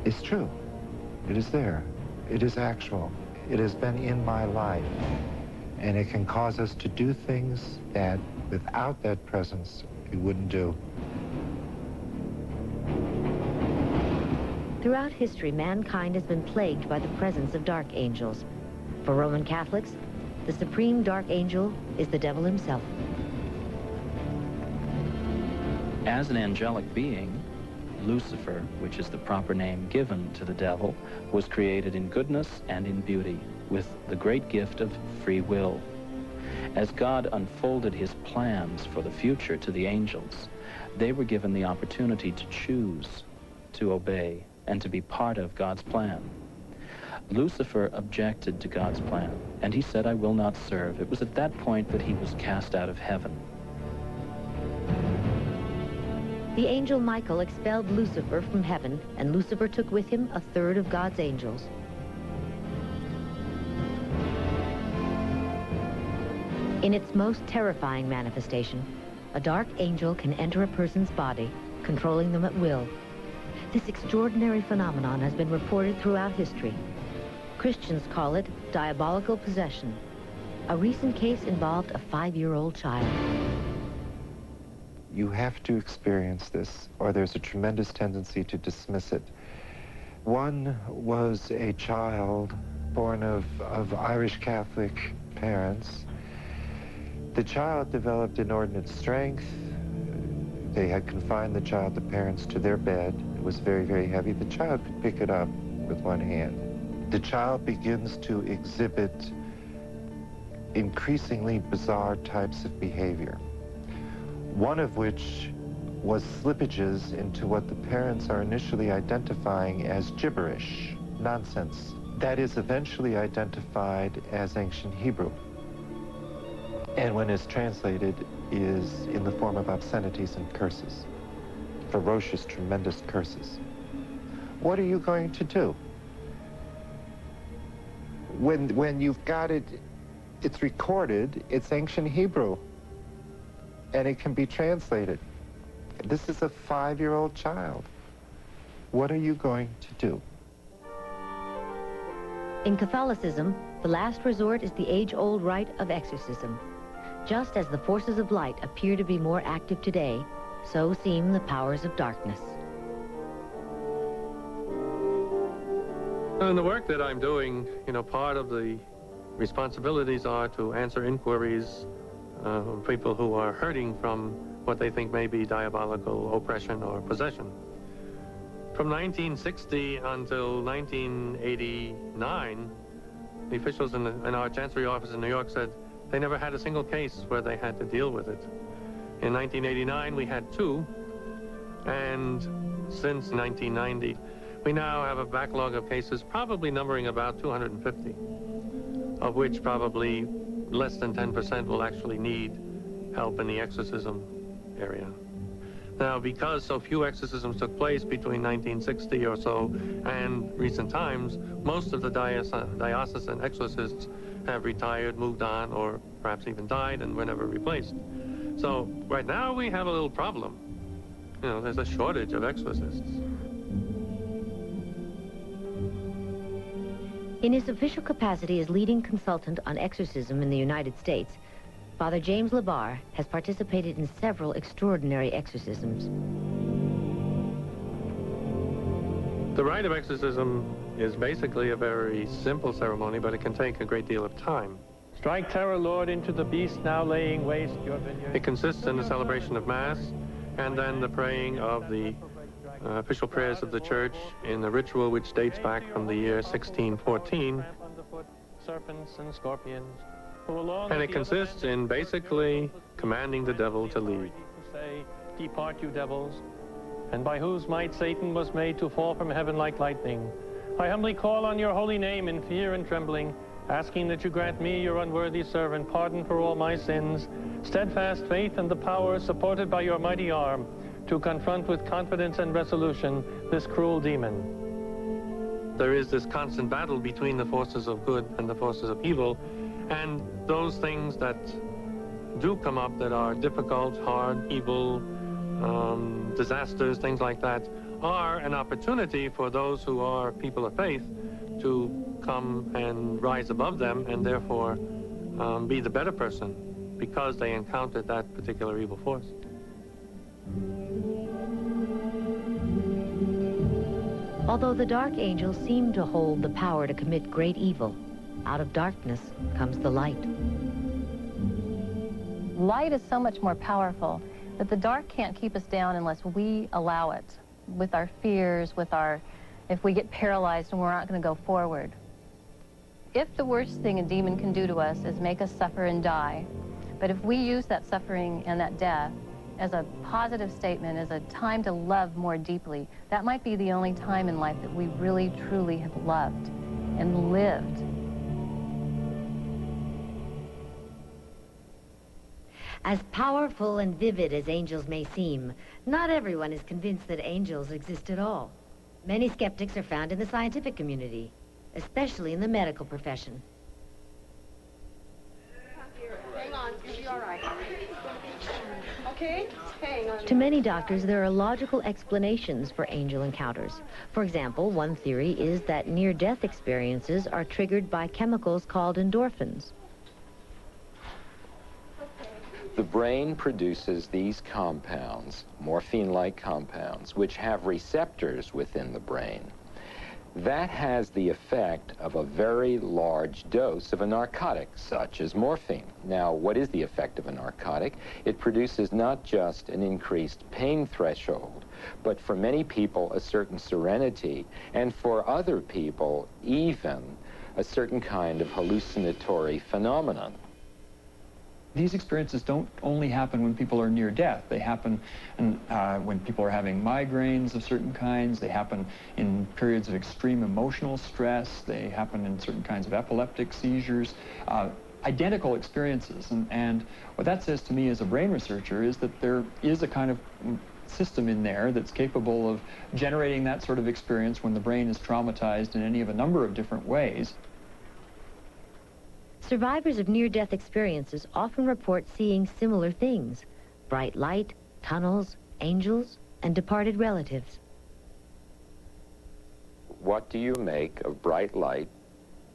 is true. It is there. It is actual. It has been in my life. And it can cause us to do things that, without that presence, we wouldn't do. Throughout history, mankind has been plagued by the presence of dark angels. For Roman Catholics, the supreme dark angel is the devil himself. As an angelic being, Lucifer, which is the proper name given to the devil, was created in goodness and in beauty, with the great gift of free will. As God unfolded his plans for the future to the angels, they were given the opportunity to choose, to obey, and to be part of God's plan. Lucifer objected to God's plan, and he said, "I will not serve." It was at that point that he was cast out of heaven. The angel Michael expelled Lucifer from heaven, and Lucifer took with him a third of God's angels. In its most terrifying manifestation, a dark angel can enter a person's body, controlling them at will. This extraordinary phenomenon has been reported throughout history. Christians call it diabolical possession. A recent case involved a 5-year-old child. You have to experience this, or there's a tremendous tendency to dismiss it. One was a child born of Irish Catholic parents. The child developed inordinate strength. They had confined the child, the parents, to their bed. It was very, very heavy. The child could pick it up with one hand. The child begins to exhibit increasingly bizarre types of behavior, one of which was slippages into what the parents are initially identifying as gibberish, nonsense. That is eventually identified as ancient Hebrew, and when it's translated is in the form of obscenities and curses, ferocious, tremendous curses. What are you going to do? When you've got it, it's recorded, it's ancient Hebrew, and it can be translated. This is a 5-year-old child. What are you going to do? In Catholicism, the last resort is the age-old rite of exorcism. Just as the forces of light appear to be more active today, so seem the powers of darkness. In the work that I'm doing, part of the responsibilities are to answer inquiries of people who are hurting from what they think may be diabolical oppression or possession. From 1960 until 1989, the officials in our Chancery office in New York said they never had a single case where they had to deal with it. In 1989, we had 2, and since 1990, we now have a backlog of cases probably numbering about 250, of which probably less than 10% will actually need help in the exorcism area. Now, because so few exorcisms took place between 1960 or so and recent times, most of the diocesan exorcists have retired, moved on, or perhaps even died and were never replaced. So right now we have a little problem. There's a shortage of exorcists. In his official capacity as leading consultant on exorcism in the United States, Father James LeBar has participated in several extraordinary exorcisms. The rite of exorcism is basically a very simple ceremony, but it can take a great deal of time. Strike terror, Lord, into the beast now laying waste your vineyard. It consists in the celebration of Mass and then the praying of the official prayers of the Church in a ritual which dates back from the year 1614. Serpents and scorpions. And it consists in basically commanding the devil to leave. Say, depart, you devils, and by whose might Satan was made to fall from heaven like lightning. I humbly call on your holy name in fear and trembling, asking that you grant me, your unworthy servant, pardon for all my sins, steadfast faith and the power supported by your mighty arm to confront with confidence and resolution this cruel demon. There is this constant battle between the forces of good and the forces of evil, and those things that do come up that are difficult, hard, evil, disasters, things like that, are an opportunity for those who are people of faith to come and rise above them and therefore be the better person because they encountered that particular evil force. Although the dark angels seem to hold the power to commit great evil, out of darkness comes the light. Light is so much more powerful that the dark can't keep us down unless we allow it, with our fears, if we get paralyzed and we're not going to go forward. If the worst thing a demon can do to us is make us suffer and die, but if we use that suffering and that death as a positive statement, as a time to love more deeply, that might be the only time in life that we really, truly have loved and lived. As powerful and vivid as angels may seem, not everyone is convinced that angels exist at all. Many skeptics are found in the scientific community, especially in the medical profession. Hang on, you'll be all right. Okay? Hang on. To many doctors, there are logical explanations for angel encounters. For example, one theory is that near-death experiences are triggered by chemicals called endorphins. The brain produces these compounds, morphine-like compounds, which have receptors within the brain. That has the effect of a very large dose of a narcotic, such as morphine. Now, what is the effect of a narcotic? It produces not just an increased pain threshold, but for many people a certain serenity, and for other people even a certain kind of hallucinatory phenomenon. These experiences don't only happen when people are near death. They happen when people are having migraines of certain kinds. They happen in periods of extreme emotional stress. They happen in certain kinds of epileptic seizures. Identical experiences. And what that says to me as a brain researcher is that there is a kind of system in there that's capable of generating that sort of experience when the brain is traumatized in any of a number of different ways. Survivors of near-death experiences often report seeing similar things: bright light, tunnels, angels, and departed relatives. What do you make of bright light,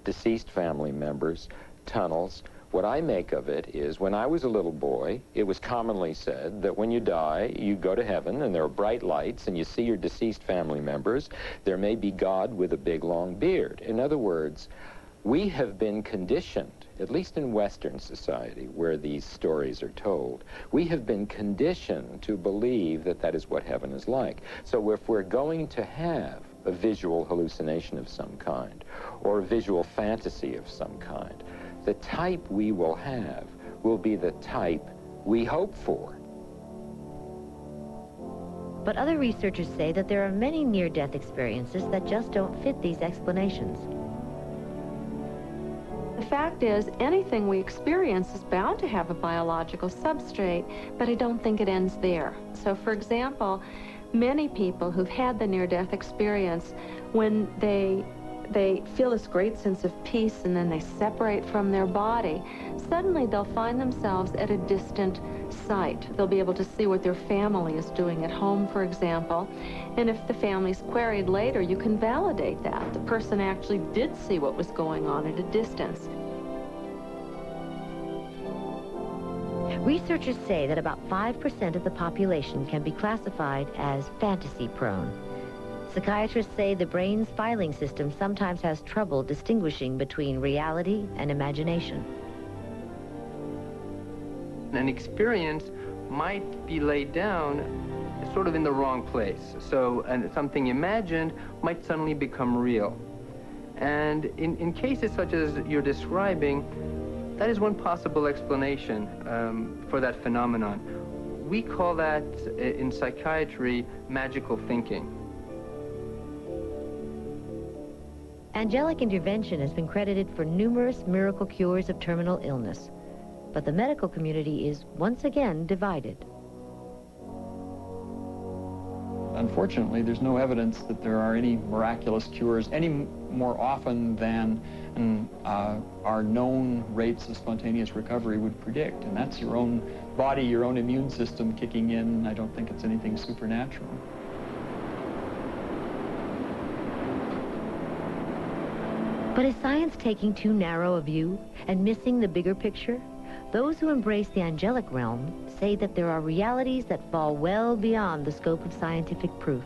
deceased family members, tunnels? What I make of it is, when I was a little boy, it was commonly said that when you die, you go to heaven and there are bright lights and you see your deceased family members. There may be God with a big long beard. In other words, we have been conditioned, at least in Western society where these stories are told, we have been conditioned to believe that that is what heaven is like. So if we're going to have a visual hallucination of some kind, or a visual fantasy of some kind, the type we will have will be the type we hope for. But other researchers say that there are many near-death experiences that just don't fit these explanations. The fact is, anything we experience is bound to have a biological substrate, but I don't think it ends there. So, for example, many people who've had the near-death experience, when they feel this great sense of peace and then they separate from their body, suddenly they'll find themselves at a distant site. They'll be able to see what their family is doing at home, for example, and if the family's queried later, you can validate that. The person actually did see what was going on at a distance. Researchers say that about 5% of the population can be classified as fantasy-prone. Psychiatrists say the brain's filing system sometimes has trouble distinguishing between reality and imagination. An experience might be laid down sort of in the wrong place. So something imagined might suddenly become real. And in cases such as you're describing, that is one possible explanation for that phenomenon. We call that, in psychiatry, magical thinking. Angelic intervention has been credited for numerous miracle cures of terminal illness, but the medical community is once again divided. Unfortunately, there's no evidence that there are any miraculous cures any more often than our known rates of spontaneous recovery would predict. And that's your own body, your own immune system kicking in. I don't think it's anything supernatural. But is science taking too narrow a view and missing the bigger picture? Those who embrace the angelic realm say that there are realities that fall well beyond the scope of scientific proof.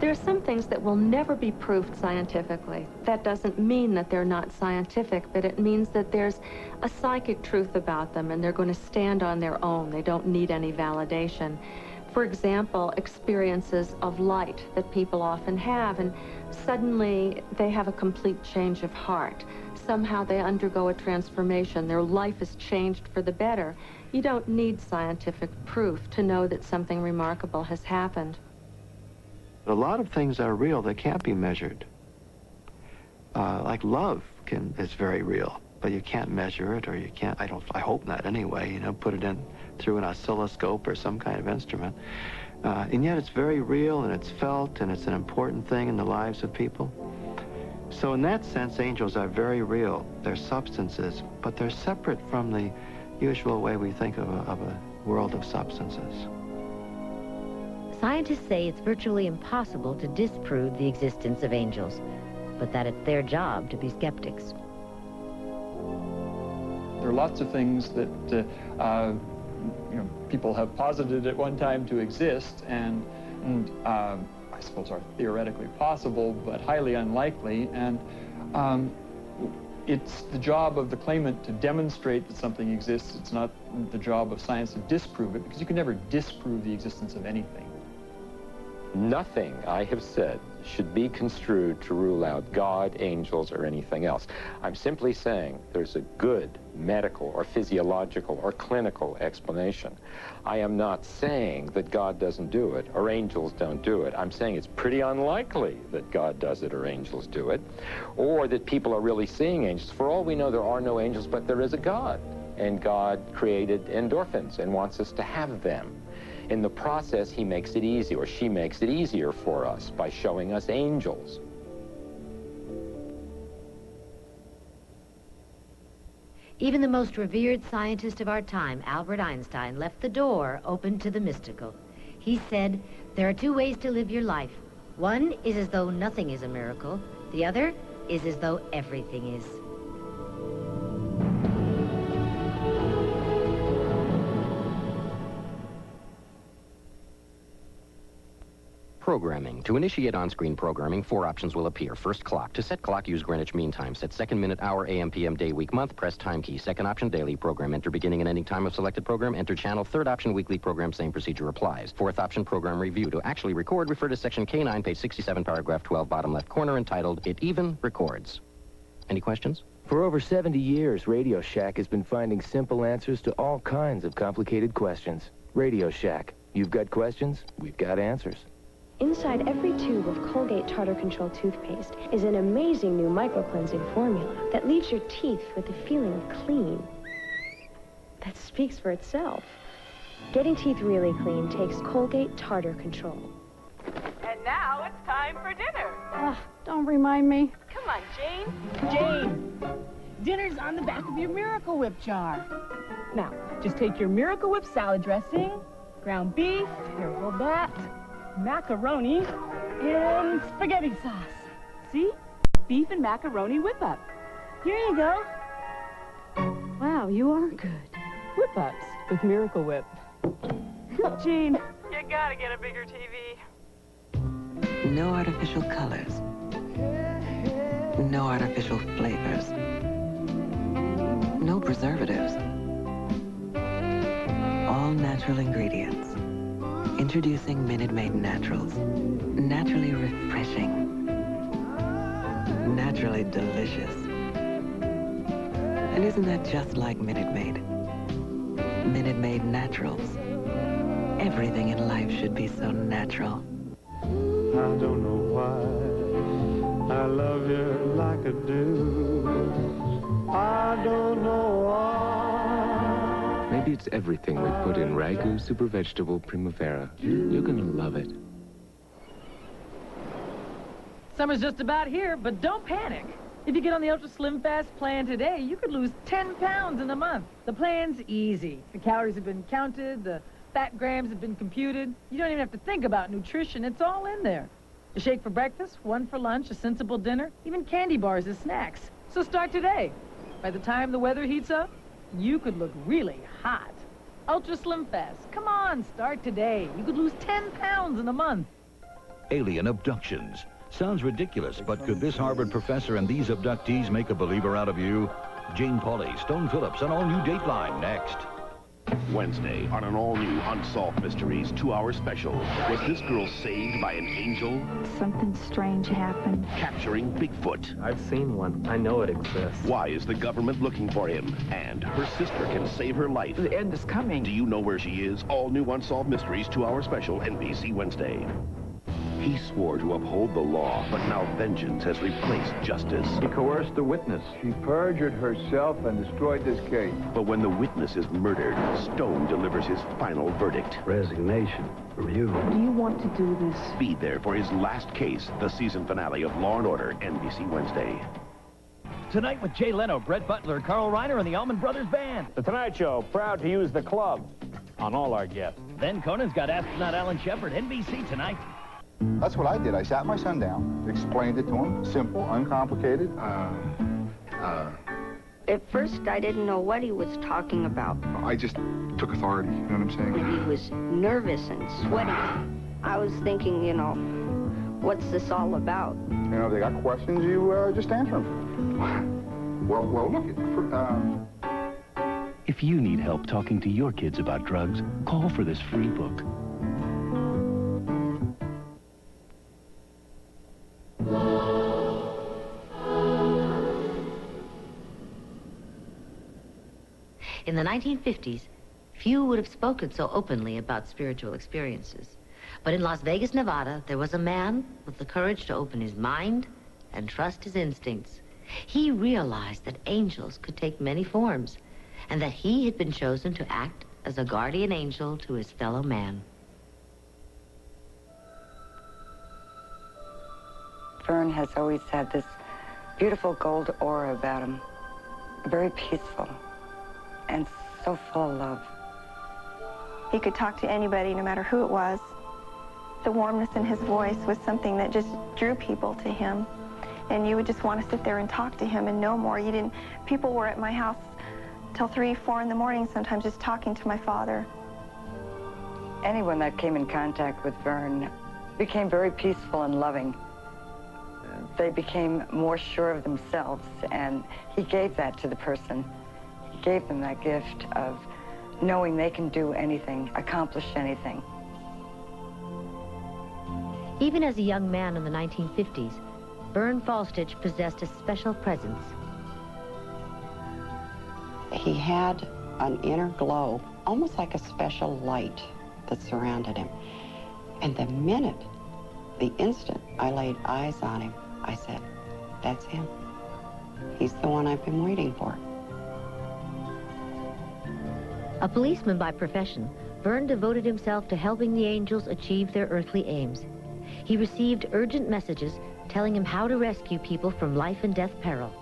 There are some things that will never be proved scientifically. That doesn't mean that they're not scientific, but it means that there's a psychic truth about them and they're going to stand on their own. They don't need any validation. For example, experiences of light that people often have, and suddenly they have a complete change of heart. Somehow they undergo a transformation. Their life is changed for the better. You don't need scientific proof to know that something remarkable has happened. A lot of things are real that can't be measured. Like love is very real, but you can't measure it, or you can't, I hope not anyway, you know, put it in through an oscilloscope or some kind of instrument. And yet it's very real, and it's felt, and it's an important thing in the lives of people. So in that sense, angels are very real. They're substances, but they're separate from the usual way we think of a world of substances. Scientists say it's virtually impossible to disprove the existence of angels, but that it's their job to be skeptics. There are lots of things that people have posited at one time to exist, and I suppose are theoretically possible, but highly unlikely. And it's the job of the claimant to demonstrate that something exists. It's not the job of science to disprove it, because you can never disprove the existence of anything. Nothing I have said should be construed to rule out God, angels, or anything else. I'm simply saying there's a good medical or physiological or clinical explanation. I am not saying that God doesn't do it or angels don't do it. I'm saying it's pretty unlikely that God does it or angels do it, or that people are really seeing angels. For all we know, there are no angels, but there is a God, and God created endorphins and wants us to have them. In the process, he makes it easy, or she makes it easier for us by showing us angels. Even the most revered scientist of our time, Albert Einstein, left the door open to the mystical. He said, there are two ways to live your life. One is as though nothing is a miracle. The other is as though everything is. Programming. To initiate on-screen programming, 4 options will appear. First, clock. To set clock, use Greenwich Mean Time. Set second, minute, hour, AM, PM, day, week, month. Press time key. Second option, daily program. Enter beginning and ending time of selected program. Enter channel. Third option, weekly program. Same procedure applies. Fourth option, program review. To actually record, refer to section K9, page 67, paragraph 12, bottom left corner, entitled, It Even Records. Any questions? For over 70 years, Radio Shack has been finding simple answers to all kinds of complicated questions. Radio Shack. You've got questions, we've got answers. Inside every tube of Colgate Tartar Control toothpaste is an amazing new micro-cleansing formula that leaves your teeth with the feeling of clean. That speaks for itself. Getting teeth really clean takes Colgate Tartar Control. And now it's time for dinner. Don't remind me. Come on, Jane. Jane, dinner's on the back of your Miracle Whip jar. Now, just take your Miracle Whip salad dressing, ground beef, here, hold that, macaroni, and spaghetti sauce. See? Beef and macaroni whip-up. Here you go. Wow, Wow, you are good. Whip-ups with Miracle Whip. Gene. You gotta get a bigger TV. No artificial colors. No artificial flavors. No preservatives. All natural ingredients. Introducing Minute Maid Naturals. Naturally refreshing. Naturally delicious. And isn't that just like Minute Maid? Minute Maid Naturals. Everything in life should be so natural. I don't know why I love you like I do. I don't know why. Maybe it's everything we put in Ragu Super Vegetable Primavera. You're gonna love it. Summer's just about here, but don't panic. If you get on the Ultra Slim Fast plan today, you could lose 10 pounds in a month. The plan's easy. The calories have been counted, the fat grams have been computed. You don't even have to think about nutrition. It's all in there. A shake for breakfast, one for lunch, a sensible dinner, even candy bars as snacks. So start today. By the time the weather heats up, you could look really hot. Ultra Slim Fast. Come on, start today. You could lose 10 pounds in a month. Alien abductions. Sounds ridiculous, but could this Harvard professor and these abductees make a believer out of you? Gene Pauley, Stone Phillips, an all-new Dateline next. Wednesday on an all-new Unsolved Mysteries 2-hour special. Was this girl saved by an angel? Something strange happened. Capturing Bigfoot. I've seen one. I know it exists. Why is the government looking for him? And her sister can save her life. The end is coming. Do you know where she is? All new Unsolved Mysteries 2-hour special, NBC Wednesday. He swore to uphold the law, but now vengeance has replaced justice. He coerced the witness. She perjured herself and destroyed this case. But when the witness is murdered, Stone delivers his final verdict. Resignation from you. Do you want to do this? Be there for his last case, the season finale of Law & Order, NBC Wednesday. Tonight with Jay Leno, Brett Butler, Carl Reiner, and the Allman Brothers Band. The Tonight Show, proud to use the club on all our guests. Then Conan's got astronaut Alan Shepard, NBC tonight. That's what I did. I sat my son down, explained it to him, simple, uncomplicated. At first, I didn't know what he was talking about. I just took authority, you know what I'm saying? He was nervous and sweaty. I was thinking, you know, what's this all about? You know, they got questions, you just answer them. Well, look, If you need help talking to your kids about drugs, call for this free book. In the 1950s, few would have spoken so openly about spiritual experiences. But in Las Vegas, Nevada, there was a man with the courage to open his mind and trust his instincts. He realized that angels could take many forms, and that he had been chosen to act as a guardian angel to his fellow man. Vern has always had this beautiful gold aura about him, very peaceful and so full of love. He could talk to anybody, no matter who it was. The warmness in his voice was something that just drew people to him. And you would just want to sit there and talk to him and know more. People were at my house till 3, 4 in the morning, sometimes just talking to my father. Anyone that came in contact with Vern became very peaceful and loving. They became more sure of themselves, and he gave that to the person. He gave them that gift of knowing they can do anything, accomplish anything. Even as a young man in the 1950s, Vern Falstich possessed a special presence. He had an inner glow, almost like a special light that surrounded him. And the instant I laid eyes on him, I said, that's him. He's the one I've been waiting for. A policeman by profession, Vern devoted himself to helping the angels achieve their earthly aims. He received urgent messages telling him how to rescue people from life and death peril.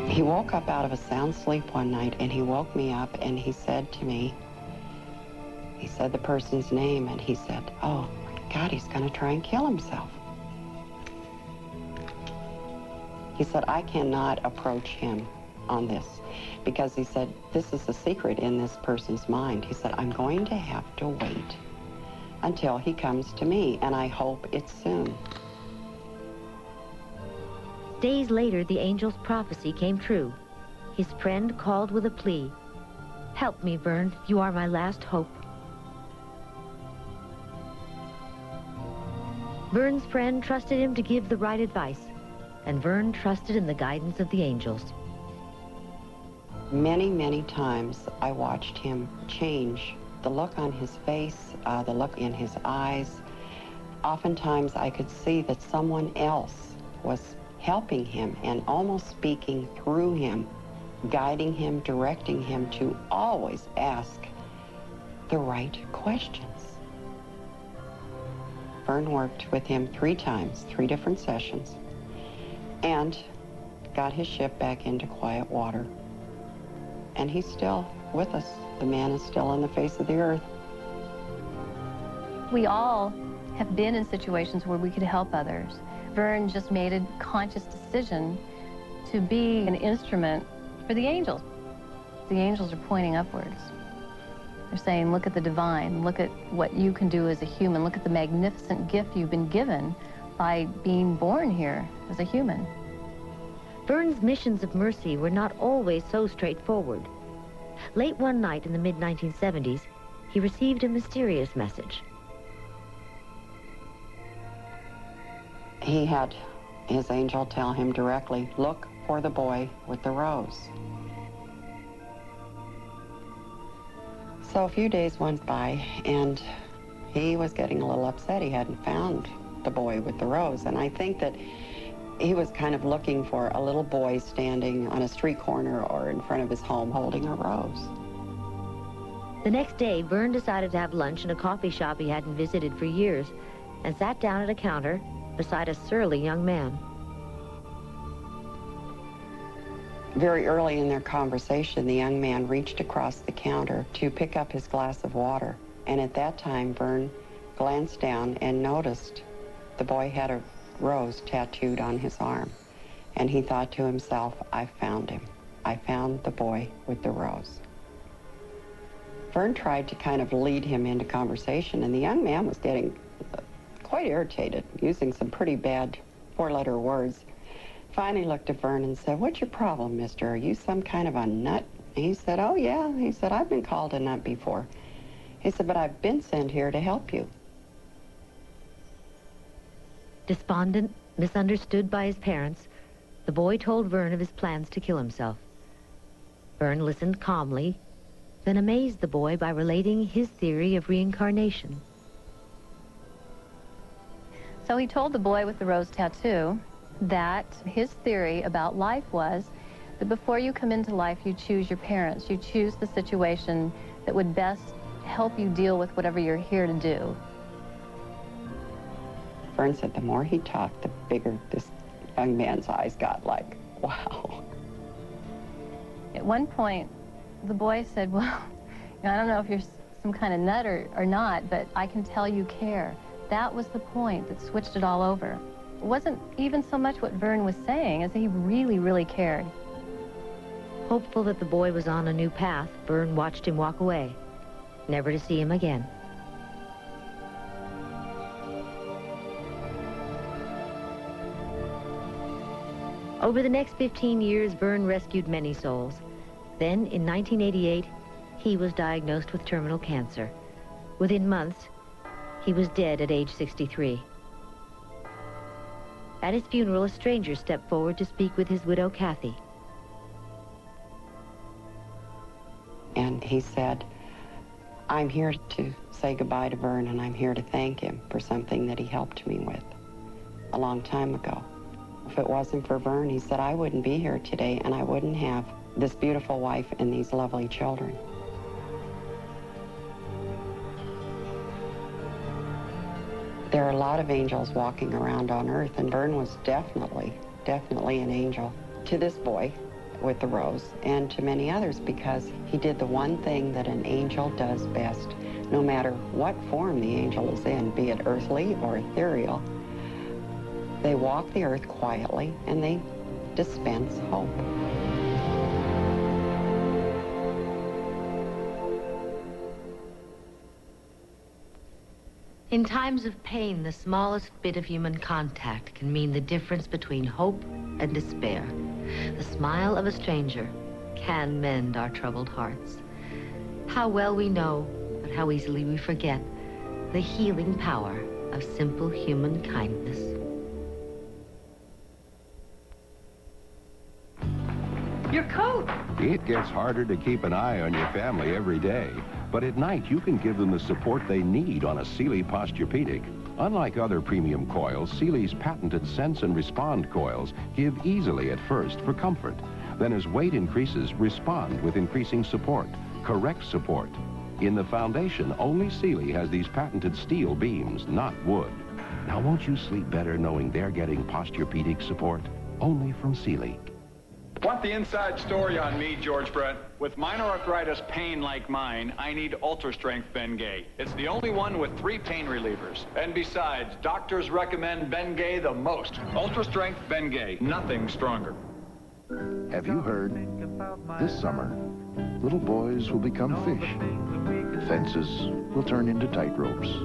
He woke up out of a sound sleep one night, and he woke me up, and he said to me, said the person's name, and he said, oh, God, he's going to try and kill himself. He said, I cannot approach him on this because he said, this is a secret in this person's mind. He said, I'm going to have to wait until he comes to me, and I hope it's soon. Days later, the angel's prophecy came true. His friend called with a plea. Help me, Vern. You are my last hope. Vern's friend trusted him to give the right advice, and Vern trusted in the guidance of the angels. Many, many times I watched him change. The look on his face, the look in his eyes. Oftentimes I could see that someone else was helping him and almost speaking through him, guiding him, directing him to always ask the right questions. Vern worked with him 3 times, 3 different sessions, and got his ship back into quiet water. And he's still with us. The man is still on the face of the earth. We all have been in situations where we could help others. Vern just made a conscious decision to be an instrument for the angels. The angels are pointing upwards. They're saying, look at the divine, look at what you can do as a human, look at the magnificent gift you've been given by being born here as a human. Vern's missions of mercy were not always so straightforward. Late one night in the mid-1970s, he received a mysterious message. He had his angel tell him directly, look for the boy with the rose. So a few days went by, and he was getting a little upset. He hadn't found the boy with the rose, and I think that he was kind of looking for a little boy standing on a street corner or in front of his home holding a rose. The next day, Vern decided to have lunch in a coffee shop he hadn't visited for years and sat down at a counter beside a surly young man. Very early in their conversation, the young man reached across the counter to pick up his glass of water. And at that time, Vern glanced down and noticed the boy had a rose tattooed on his arm. And he thought to himself, I found him. I found the boy with the rose. Vern tried to kind of lead him into conversation, and the young man was getting quite irritated, using some pretty bad 4-letter words. Finally looked at Vern and said, what's your problem, mister? Are you some kind of a nut? And he said, oh, yeah. He said, I've been called a nut before. He said, but I've been sent here to help you. Despondent, misunderstood by his parents, the boy told Vern of his plans to kill himself. Vern listened calmly, then amazed the boy by relating his theory of reincarnation. So he told the boy with the rose tattoo that his theory about life was that before you come into life, you choose your parents. You choose the situation that would best help you deal with whatever you're here to do. Vern said the more he talked, the bigger this young man's eyes got, like, wow. At one point, the boy said, well, I don't know if you're some kind of nut or not, but I can tell you care. That was the point that switched it all over. It wasn't even so much what Vern was saying as he really, really cared. Hopeful that the boy was on a new path, Vern watched him walk away, never to see him again. Over the next 15 years, Vern rescued many souls. Then, in 1988, he was diagnosed with terminal cancer. Within months, he was dead at age 63. At his funeral, a stranger stepped forward to speak with his widow, Kathy. And he said, I'm here to say goodbye to Vern, and I'm here to thank him for something that he helped me with a long time ago. If it wasn't for Vern, he said, I wouldn't be here today, and I wouldn't have this beautiful wife and these lovely children. There are a lot of angels walking around on earth, and Vern was definitely an angel to this boy with the rose and to many others, because he did the one thing that an angel does best, no matter what form the angel is in, be it earthly or ethereal. They walk the earth quietly and they dispense hope. In times of pain, the smallest bit of human contact can mean the difference between hope and despair. The smile of a stranger can mend our troubled hearts. How well we know, but how easily we forget, the healing power of simple human kindness. Your coat! It gets harder to keep an eye on your family every day. But at night, you can give them the support they need on a Sealy Posturepedic. Unlike other premium coils, Sealy's patented Sense and Respond coils give easily at first for comfort. Then as weight increases, respond with increasing support, correct support. In the foundation, only Sealy has these patented steel beams, not wood. Now won't you sleep better knowing they're getting Posturepedic support? Only from Sealy. Want the inside story on me, George Brett? With minor arthritis pain like mine, I need Ultra Strength Bengay. It's the only one with 3 pain relievers. And besides, doctors recommend Bengay the most. Ultra Strength Bengay, nothing stronger. Have you heard? This summer, little boys will become fish. Fences will turn into tightropes.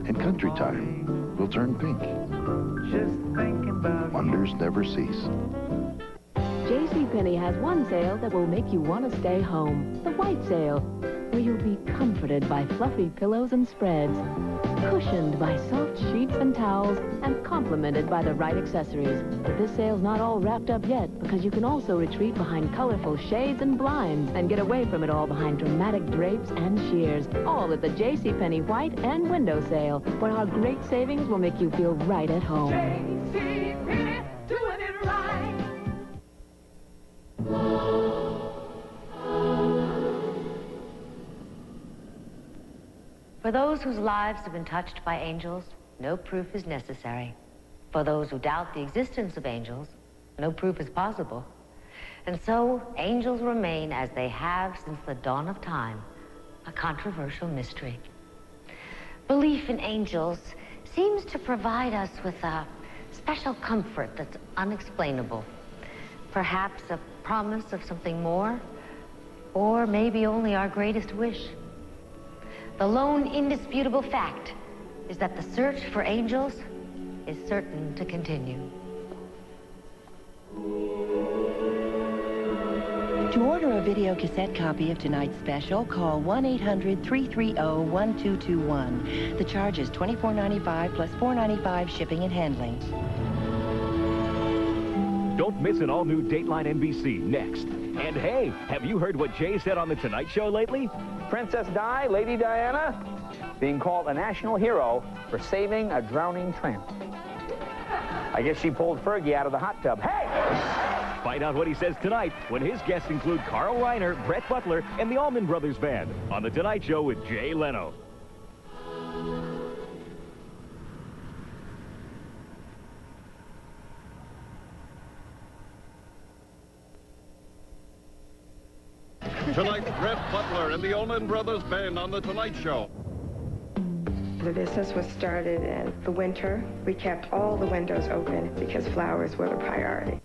And country time will turn pink. Wonders never cease. JCPenney has one sale that will make you want to stay home. The white sale, where you'll be comforted by fluffy pillows and spreads, cushioned by soft sheets and towels, and complimented by the right accessories. But this sale's not all wrapped up yet, because you can also retreat behind colorful shades and blinds and get away from it all behind dramatic drapes and sheers. All at the JCPenney White and Window Sale, where our great savings will make you feel right at home. JCPenney, doing it right. For those whose lives have been touched by angels, no proof is necessary. For those who doubt the existence of angels, no proof is possible. And so, angels remain, as they have since the dawn of time, a controversial mystery. Belief in angels seems to provide us with a special comfort that's unexplainable. Perhaps a promise of something more, or maybe only our greatest wish. The lone indisputable fact is that the search for angels is certain to continue. To order a video cassette copy of tonight's special, call 1-800-330-1221. The charge is $24.95 plus $4.95 shipping and handling. Don't miss an all-new Dateline NBC next. And hey, have you heard what Jay said on The Tonight Show lately? Princess Di, Lady Diana, being called a national hero for saving a drowning tramp. I guess she pulled Fergie out of the hot tub. Hey! Find out what he says tonight when his guests include Carl Reiner, Brett Butler, and the Allman Brothers Band on The Tonight Show with Jay Leno. Tonight, Brett Butler and the Allman Brothers Band on The Tonight Show. The business was started in the winter. We kept all the windows open because flowers were the priority.